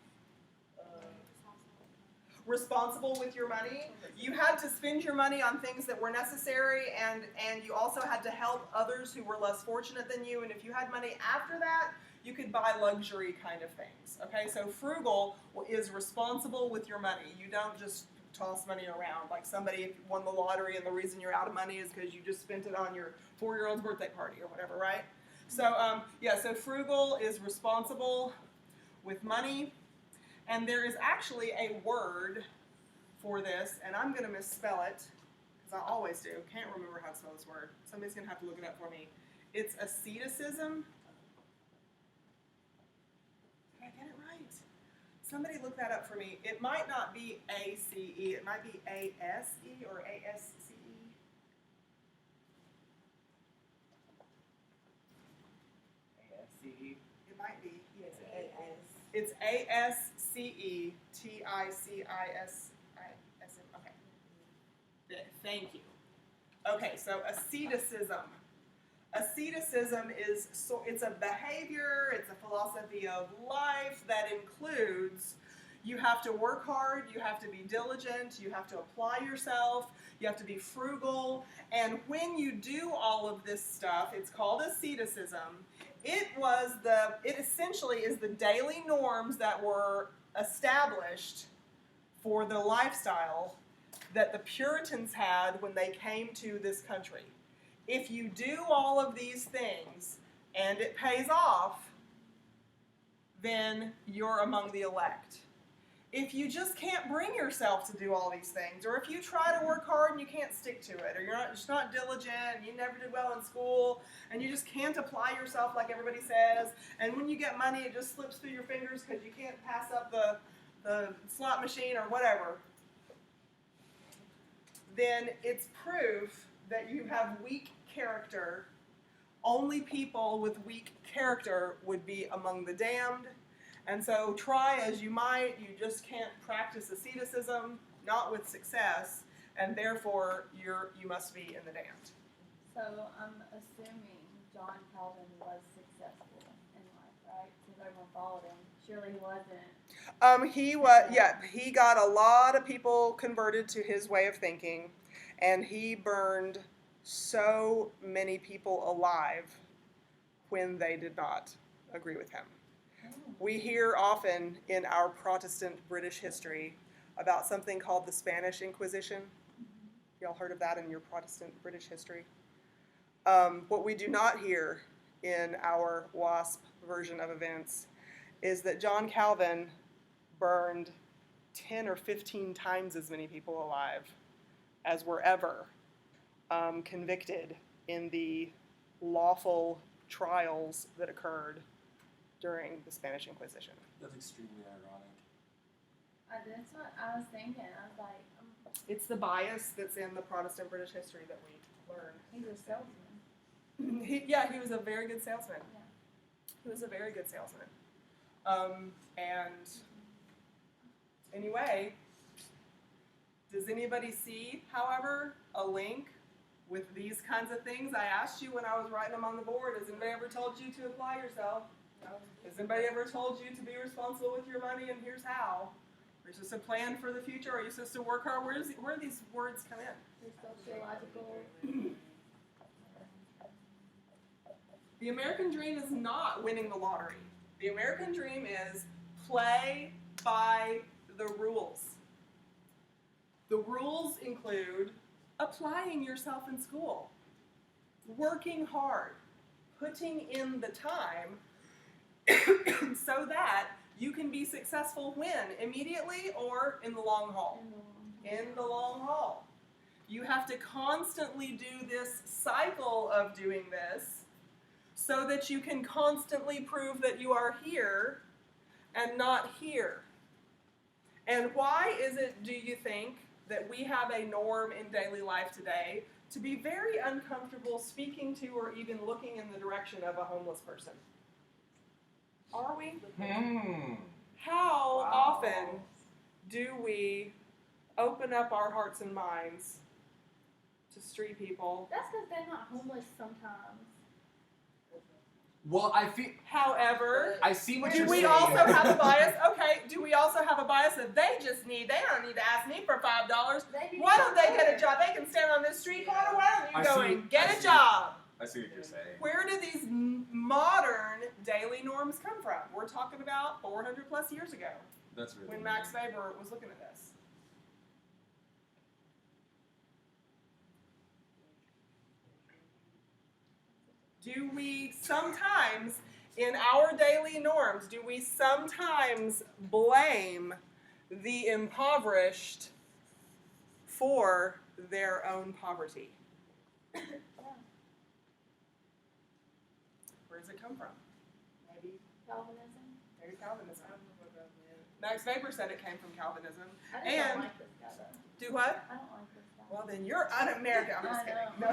Responsible with your money. You had to spend your money on things that were necessary, and you also had to help others who were less fortunate than you, and if you had money after that, you could buy luxury kind of things. Okay, so frugal is responsible with your money. You don't just toss money around like somebody won the lottery and the reason you're out of money is because you just spent it on your 4-year-old's birthday party or whatever, right? So so frugal is responsible with money. And there is actually a word for this, and I'm going to misspell it, because I always do. Can't remember how to spell this word. Somebody's going to have to look it up for me. It's Asceticism. Did I get it right? Somebody look that up for me. It might not be A-C-E. It might be A-S-E or A-S-C-E. ASCE. It might be. Yes, it's A-S-C-E-T-I-C-I-S-I-S-M. Okay. Thank you. Okay, so asceticism. Asceticism it's a behavior, it's a philosophy of life that includes you have to work hard, you have to be diligent, you have to apply yourself, you have to be frugal, and when you do all of this stuff, it's called asceticism. It essentially is the daily norms that were established for the lifestyle that the Puritans had when they came to this country. If you do all of these things and it pays off, then you're among the elect. If you just can't bring yourself to do all these things, or if you try to work hard and you can't stick to it, or you're just not diligent, and you never did well in school, and you just can't apply yourself like everybody says, and when you get money it just slips through your fingers because you can't pass up the slot machine or whatever, then it's proof that you have weak character. Only people with weak character would be among the damned. And so try as you might, you just can't practice asceticism, not with success, and therefore you must be in the damned. So I'm assuming John Calvin was successful in life, right? Since everyone followed him. Surely he wasn't. He got a lot of people converted to his way of thinking, and he burned so many people alive when they did not agree with him. We hear often in our Protestant British history about something called the Spanish Inquisition. Y'all heard of that in your Protestant British history? What we do not hear in our WASP version of events is that John Calvin burned 10 or 15 times as many people alive as were ever convicted in the lawful trials that occurred during the Spanish Inquisition. That's extremely ironic. That's what I was thinking. I was like, It's the bias that's in the Protestant British history that we learn. he's a salesman. He was a very good salesman. Yeah. He was a very good salesman. And anyway, does anybody see, however, a link with these kinds of things? I asked you when I was writing them on the board, has anybody ever told you to apply yourself? Has anybody ever told you to be responsible with your money, and here's how? Is this a plan for the future? Are you supposed to work hard? Where do these words come in? His sociological. The American dream is not winning the lottery. The American dream is play by the rules. The rules include applying yourself in school, working hard, putting in the time so that you can be successful when? Immediately or in the long haul? In the long haul. You have to constantly do this cycle of doing this so that you can constantly prove that you are here and not here. And why is it, do you think, that we have a norm in daily life today to be very uncomfortable speaking to or even looking in the direction of a homeless person? Are we? How often do we open up our hearts and minds to street people? That's because they're not homeless sometimes. Well, I feel. However, I see what do you're we saying. also have a bias? Okay, do we also have a bias that they don't need to ask me for $5? Why don't they get a job? They can stand on this street corner. Why don't you go and get a job? I see what you're saying. Where do these modern daily norms come from? We're talking about 400 plus years ago That's really when Max Weber was looking at this. Do we sometimes, in our daily norms, do we sometimes blame the impoverished for their own poverty? Where does it come from? Maybe. Calvinism. Maybe Calvinism. I don't know about that. Max Weber said it came from Calvinism. I just And- don't like this guy though. Do what? I don't like this guy. Well, then you're un-American. I'm just I kidding. No.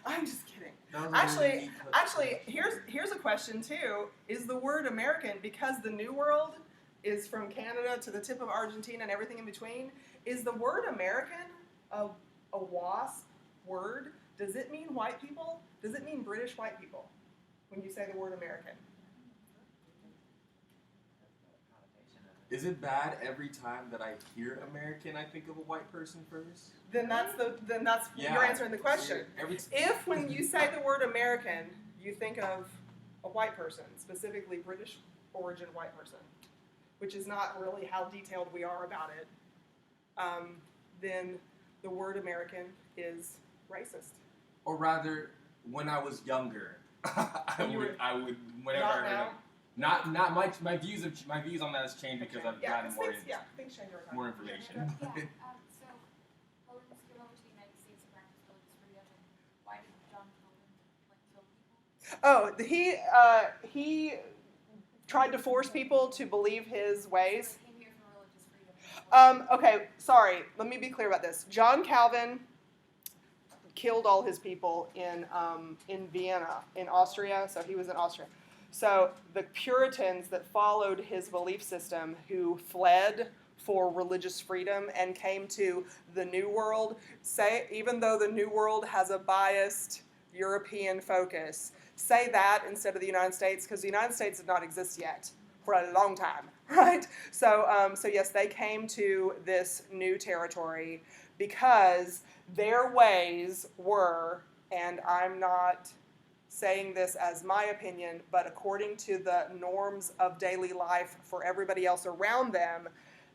I'm just kidding. Actually, here's a question too. Is the word American, because the New World is from Canada to the tip of Argentina and everything in between, is the word American a WASP word? Does it mean white people? Does it mean British white people when you say the word American? Is it bad every time that I hear American, I think of a white person first? Then that's Yeah. you're answering the question. Every If when you say the word American, you think of a white person, specifically British origin white person, which is not really how detailed we are about it, then the word American is racist. Or rather, when I was younger, I would whenever Not I heard now? it. Not my views on that has changed because I've Yeah, gotten things change over time. more information. So, Holiness came over to the United States to practice religious freedom, and why did John Calvin kill people? He tried to force people to believe his ways. He came here for religious freedom. Okay, sorry. Let me be clear about this. John Calvin killed all his people in Vienna, in Austria. So he was in Austria. So the Puritans that followed his belief system, who fled for religious freedom and came to the New World, say, even though the New World has a biased European focus, say that instead of the United States, because the United States did not exist yet for a long time, right? So yes, they came to this new territory because their ways were, and I'm not saying this as my opinion, but according to the norms of daily life for everybody else around them,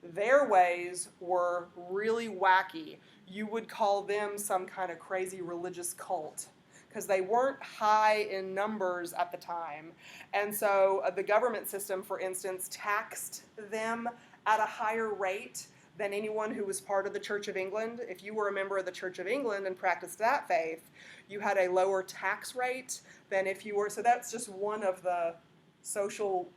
their ways were really wacky. You would call them some kind of crazy religious cult because they weren't high in numbers at the time. And so the government system, for instance, taxed them at a higher rate than anyone who was part of the Church of England. If you were a member of the Church of England and practiced that faith, you had a lower tax rate than if you were. So that's just one of the social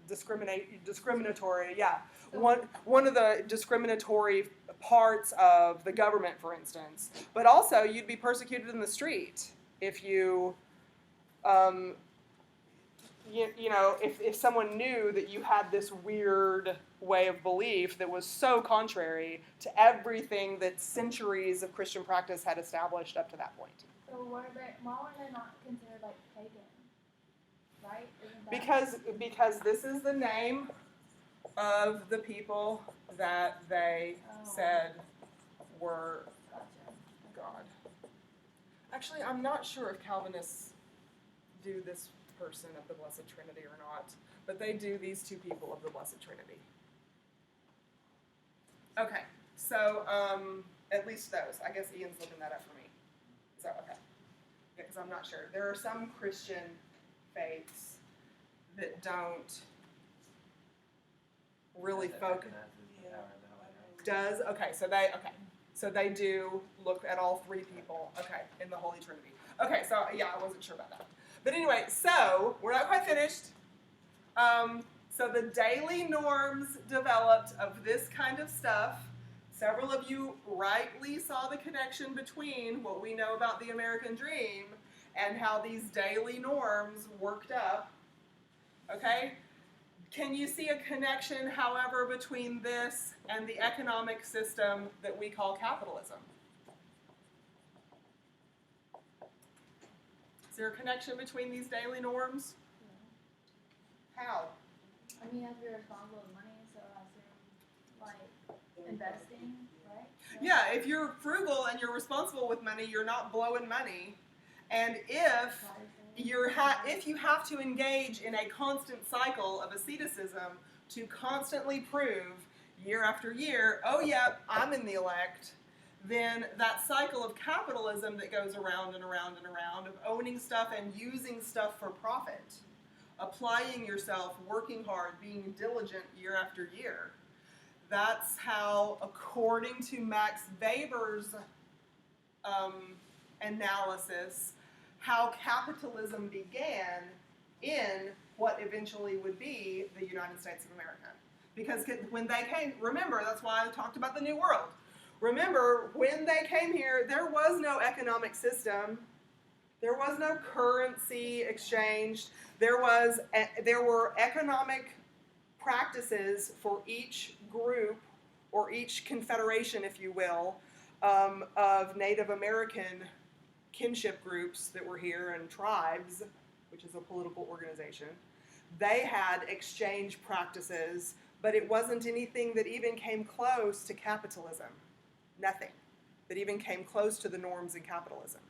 discriminatory, yeah. One of the discriminatory parts of the government, for instance. But also, you'd be persecuted in the street if you, if someone knew that you had this weird way of belief that was so contrary to everything that centuries of Christian practice had established up to that point. So why were they not considered like pagan? Right? Isn't that Because this is the name of the people that they said were God. Actually, I'm not sure if Calvinists do this person of the Blessed Trinity or not, but they do these two people of the Blessed Trinity. Okay, so at least those. I guess Ian's looking that up for me. So, okay. Because I'm not sure. There are some Christian faiths that don't really That focus. recognizes the power of the Holy Ghost. So they do look at all three people, in the Holy Trinity. Okay, so yeah, I wasn't sure about that. But anyway, so we're not quite finished. So the daily norms developed of this kind of stuff. Several of you rightly saw the connection between what we know about the American dream and how these daily norms worked up. Okay? Can you see a connection, however, between this and the economic system that we call capitalism? Is there a connection between these daily norms? How? I mean, you have to be responsible with money, so I assume, like, investing, right? Yeah, if you're frugal and you're responsible with money, you're not blowing money. And if you have to engage in a constant cycle of asceticism to constantly prove year after year, oh yeah, I'm in the elect, then that cycle of capitalism that goes around and around and around, of owning stuff and using stuff for profit, applying yourself, working hard, being diligent year after year. That's how, according to Max Weber's analysis, how capitalism began in what eventually would be the United States of America. Because when they came, remember, that's why I talked about the New World. Remember, when they came here, there was no economic system. There was no currency exchanged. There were economic practices for each group, or each confederation, if you will, of Native American kinship groups that were here, and tribes, which is a political organization. They had exchange practices, but it wasn't anything that even came close to capitalism. Nothing that even came close to the norms in capitalism.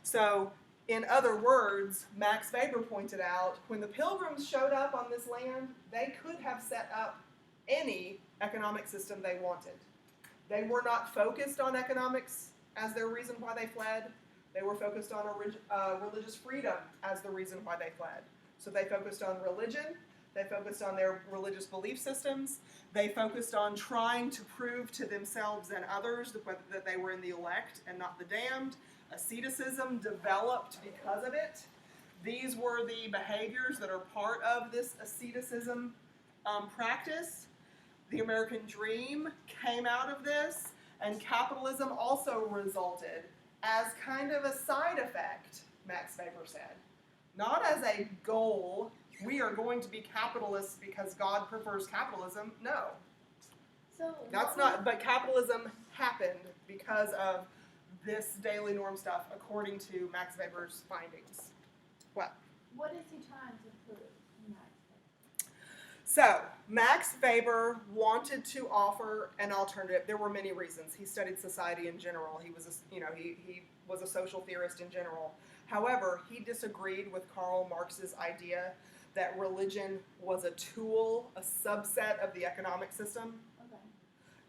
So, in other words, Max Weber pointed out, when the Pilgrims showed up on this land, they could have set up any economic system they wanted. They were not focused on economics as their reason why they fled. They were focused on religious freedom as the reason why they fled. So they focused on religion. They focused on their religious belief systems. They focused on trying to prove to themselves and others that they were in the elect and not the damned. Asceticism developed because of it. These were the behaviors that are part of this asceticism practice. The American dream came out of this, and capitalism also resulted as kind of a side effect, Max Weber said. Not as a goal, we are going to be capitalists because God prefers capitalism. No. So That's not, but capitalism happened because of this daily norm stuff, according to Max Weber's findings. What? What is he trying to prove in that? So, Max Weber wanted to offer an alternative. There were many reasons. He studied society in general. He was he was a social theorist in general. However, he disagreed with Karl Marx's idea that religion was a tool, a subset of the economic system.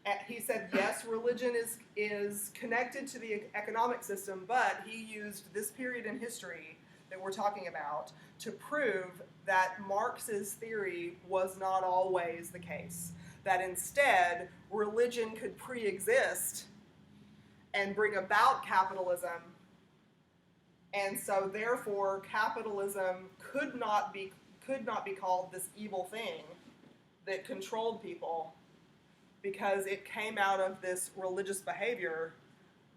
Okay. He said, yes, religion is connected to the economic system, but he used this period in history that we're talking about to prove that Marx's theory was not always the case. That instead, religion could pre-exist and bring about capitalism, and so therefore capitalism could not be called this evil thing that controlled people, because it came out of this religious behavior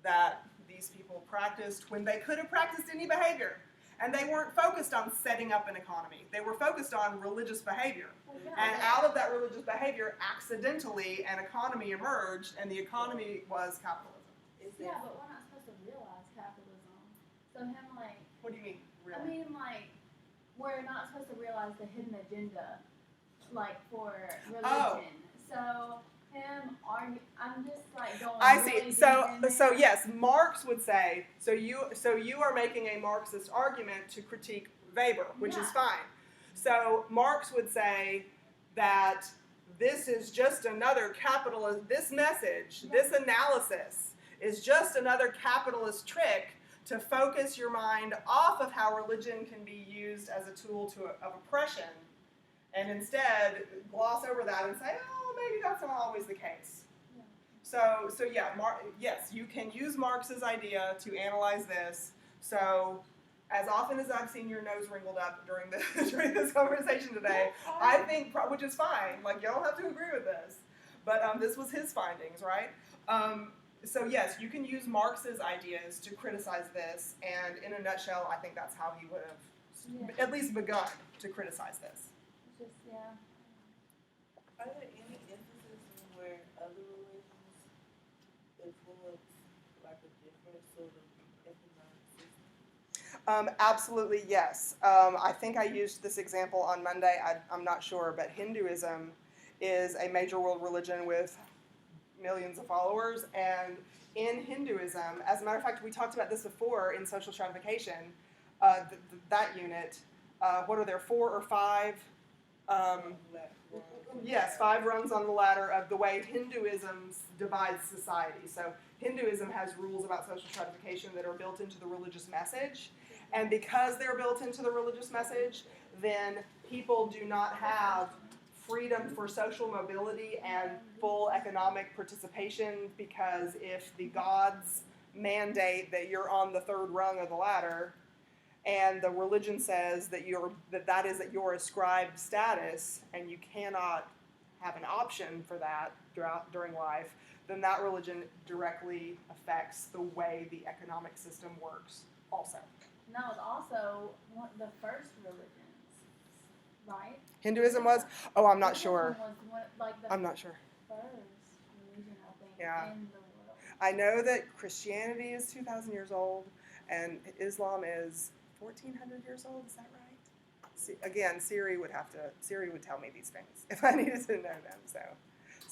that these people practiced when they could have practiced any behavior. And they weren't focused on setting up an economy. They were focused on religious behavior. And out of that religious behavior, accidentally, an economy emerged, and the economy was capitalism. Yeah, but we're not supposed to realize capitalism. So him, like... What do you mean, really? I mean, like, we're not supposed to realize the hidden agenda, like, for religion. Oh. So... I'm just like going. I see. Really So yes, Marx would say. So you are making a Marxist argument to critique Weber, which is fine. So Marx would say that this is just another capitalist. This message, this analysis, is just another capitalist trick to focus your mind off of how religion can be used as a tool of oppression, and instead gloss over that and say, oh, maybe that's not always the case. Yeah. So yeah, yes, you can use Marx's idea to analyze this. So as often as I've seen your nose wrinkled up during this conversation today, I think, which is fine, like, you don't have to agree with this, but this was his findings, right? So yes, you can use Marx's ideas to criticize this, and in a nutshell, I think that's how he would have at least begun to criticize this. It's just, yeah. Are there any instances where other religions influence like a different sort of economic system? Absolutely, yes. I think I used this example on Monday. I'm not sure, but Hinduism is a major world religion with millions of followers. And in Hinduism, as a matter of fact, we talked about this before in social stratification, that unit, what are there, 4 or 5? Yes, 5 rungs on the ladder of the way Hinduism divides society. So Hinduism has rules about social stratification that are built into the religious message. And because they're built into the religious message, then people do not have freedom for social mobility and full economic participation, because if the gods mandate that you're on the 3rd rung of the ladder, and the religion says that that is your ascribed status, and you cannot have an option for that during life, then that religion directly affects the way the economic system works also. No, it's also one of the first religions, right? Hinduism was? Oh, I'm not sure. Buddhism was one, like the I'm not sure. first religion, I think, Yeah. in the world. I know that Christianity is 2,000 years old, and Islam is 1,400 years old. Is that right? Again, Siri would tell me these things if I needed to know them. So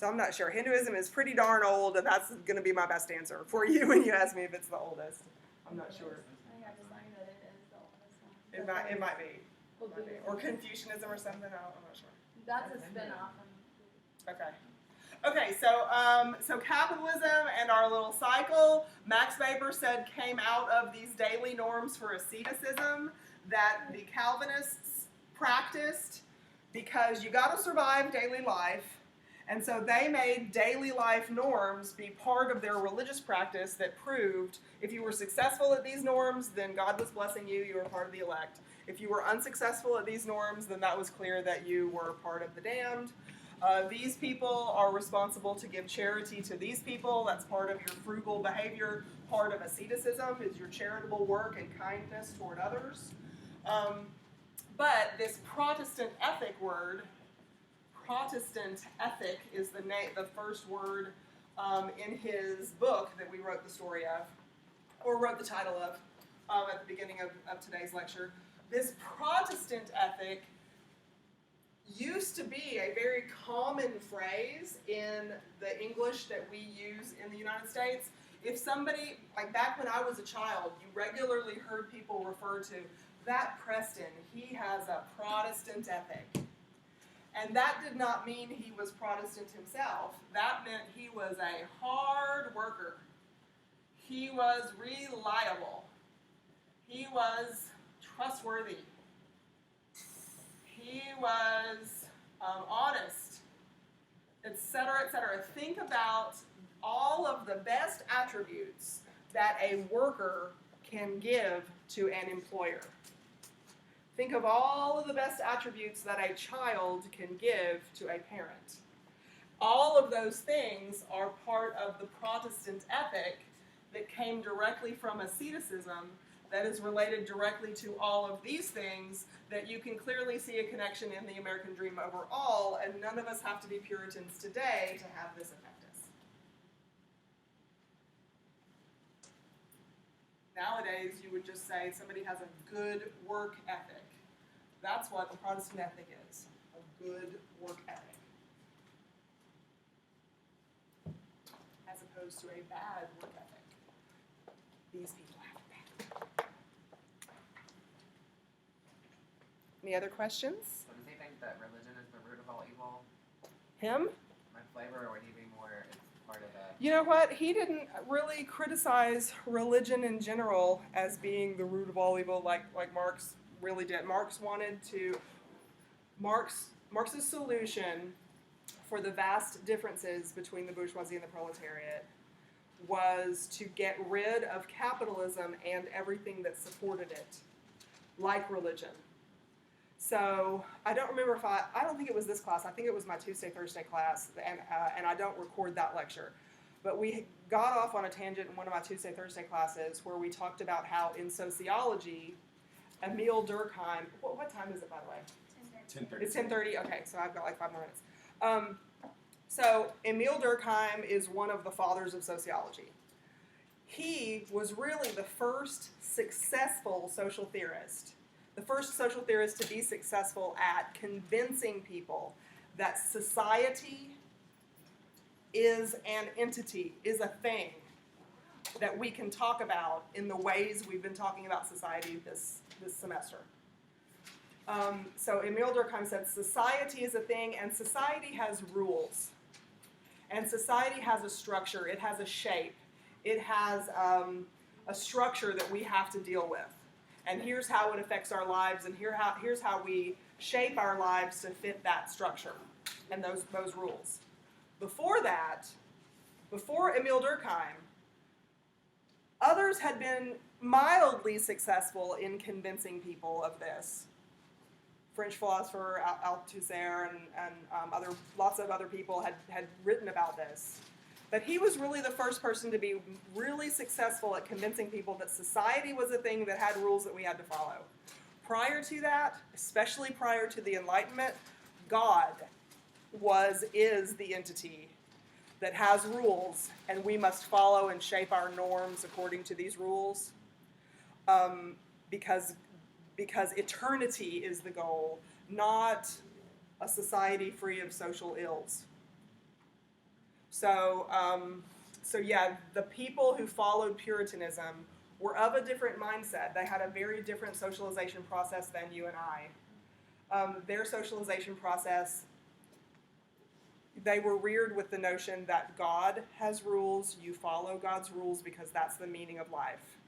I'm not sure. Hinduism is pretty darn old, and that's going to be my best answer for you when you ask me if it's the oldest. I'm not sure. I think I just learned that it is the oldest one. It might be. Will be. Or Confucianism or something. I'm not sure. That's a spin-off. Okay, so capitalism and our little cycle, Max Weber said, came out of these daily norms for asceticism that the Calvinists practiced because you got to survive daily life, and so they made daily life norms be part of their religious practice that proved if you were successful at these norms, then God was blessing you, you were part of the elect. If you were unsuccessful at these norms, then that was clear that you were part of the damned. These people are responsible to give charity to these people. That's part of your frugal behavior. Part of asceticism is your charitable work and kindness toward others. But this Protestant ethic word, Protestant ethic is the first word in his book that we wrote the story of, or wrote the title of at the beginning of today's lecture. This Protestant ethic used to be a very common phrase in the English that we use in the United States. If somebody, like back when I was a child, you regularly heard people refer to that Preston, he has a Protestant ethic. And that did not mean he was Protestant himself. That meant he was a hard worker. He was reliable. He was trustworthy. He was honest, etc., etc. Think about all of the best attributes that a worker can give to an employer. Think of all of the best attributes that a child can give to a parent. All of those things are part of the Protestant ethic that came directly from asceticism, that is related directly to all of these things, that you can clearly see a connection in the American dream overall, and none of us have to be Puritans today to have this affect us. Nowadays, you would just say somebody has a good work ethic. That's what the Protestant ethic is, a good work ethic. As opposed to a bad work ethic. These people have a bad. Any other questions? So does he think that religion is the root of all evil? Him? My flavor, or would he be more, it's part of that. You know what? He didn't really criticize religion in general as being the root of all evil like Marx really did. Marx's solution for the vast differences between the bourgeoisie and the proletariat was to get rid of capitalism and everything that supported it, like religion. So I don't remember I don't think it was this class. I think it was my Tuesday, Thursday class, and I don't record that lecture. But we got off on a tangent in one of my Tuesday, Thursday classes where we talked about how in sociology, Emile Durkheim, what time is it, by the way? 10:30. It's 10:30? Okay, so I've got like 5 more minutes. So Emile Durkheim is one of the fathers of sociology. He was really the first successful social theorist, the first social theorist to be successful at convincing people that society is an entity, is a thing that we can talk about in the ways we've been talking about society this semester. So Emile Durkheim said society is a thing, and society has rules. And society has a structure. It has a shape. It has a structure that we have to deal with. And here's how it affects our lives, and here's how we shape our lives to fit that structure and those rules. Before that, before Emile Durkheim, others had been mildly successful in convincing people of this. French philosopher Althusser and lots of other people had written about this. But he was really the first person to be really successful at convincing people that society was a thing that had rules that we had to follow. Prior to that, especially prior to the Enlightenment, God is the entity that has rules, and we must follow and shape our norms according to these rules, because eternity is the goal, not a society free of social ills. So yeah, the people who followed Puritanism were of a different mindset. They had a very different socialization process than you and I. Their socialization process, they were reared with the notion that God has rules, you follow God's rules because that's the meaning of life.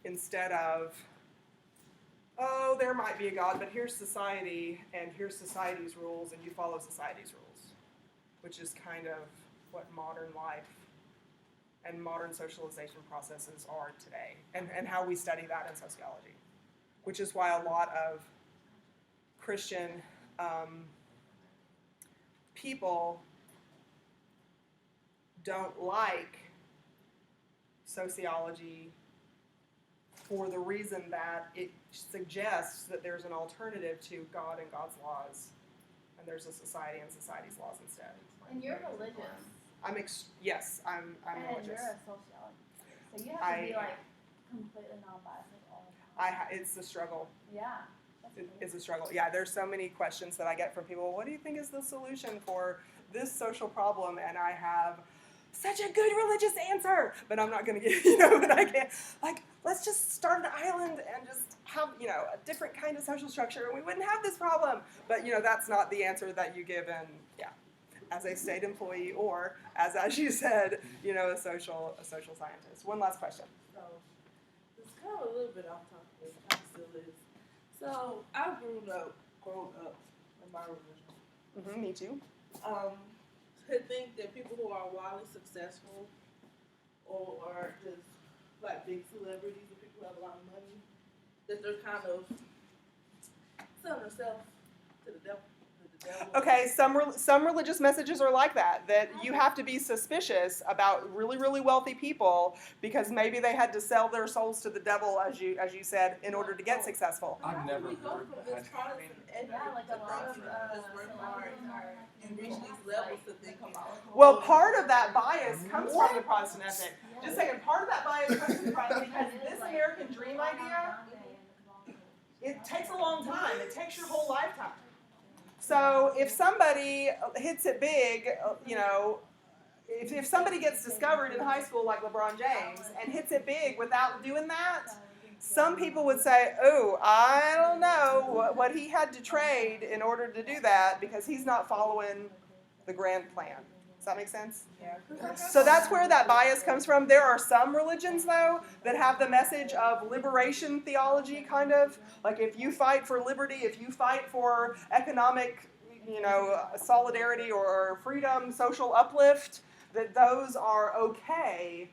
Instead of, oh, there might be a God, but here's society, and here's society's rules, and you follow society's rules, which is kind of what modern life and modern socialization processes are today, and how we study that in sociology, which is why a lot of Christian people don't like sociology for the reason that it suggests that there's an alternative to God and God's laws, and there's a society and society's laws instead. And you're religious. Yes, I'm and religious. you're a sociologist. So you have to be like completely non-biased all the time. It's a struggle. Yeah. That's It's a struggle. Yeah, there's so many questions that I get from people. What do you think is the solution for this social problem? And I have such a good religious answer, but I'm not going to give, but I can't. Like, let's just start an island and just have, a different kind of social structure, and we wouldn't have this problem. But, that's not the answer that you give in, as a state employee or, as you said, a social scientist. One last question. So, it's kind of a little bit off topic, but it kind of still is. So, I've grown up in my religion. Mm-hmm, me too. To think that people who are wildly successful or are just like big celebrities and people who have a lot of money, that they're kind of selling themselves to the devil. Okay, some religious messages are like that you have to be suspicious about really, really wealthy people because maybe they had to sell their souls to the devil, as you said, in order to get successful. I've never We go heard from that. this Protestant ethic like a lot of just work hard and reach these levels to thinking. Well, part of that bias comes from the Protestant ethic. Just saying, part of that bias comes from the Protestant because this American dream idea, it takes a long time. It takes your whole lifetime. So if somebody hits it big, if somebody gets discovered in high school like LeBron James and hits it big without doing that, some people would say, oh, I don't know what he had to trade in order to do that because he's not following the grand plan. Does that make sense? Yeah. So that's where that bias comes from. There are some religions, though, that have the message of liberation theology, kind of. Like if you fight for liberty, if you fight for economic, solidarity or freedom, social uplift, that those are okay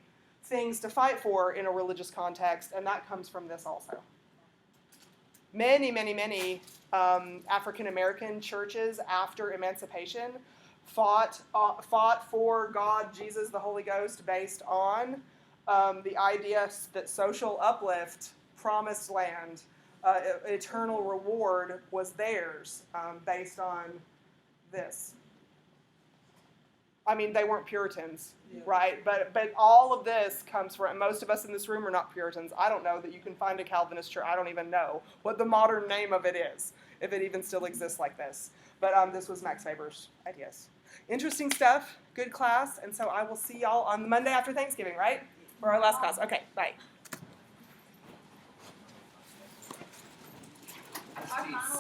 things to fight for in a religious context, and that comes from this also. Many, many, many African American churches after emancipation fought for God, Jesus, the Holy Ghost, based on the idea that social uplift, promised land, eternal reward was theirs based on this. I mean, they weren't Puritans, right? But all of this comes from, most of us in this room are not Puritans. I don't know that you can find a Calvinist church. I don't even know what the modern name of it is, if it even still exists like this. But this was Max Weber's ideas. Interesting stuff, good class, and so I will see y'all on the Monday after Thanksgiving, right? For our last class. Okay, bye. Jeez.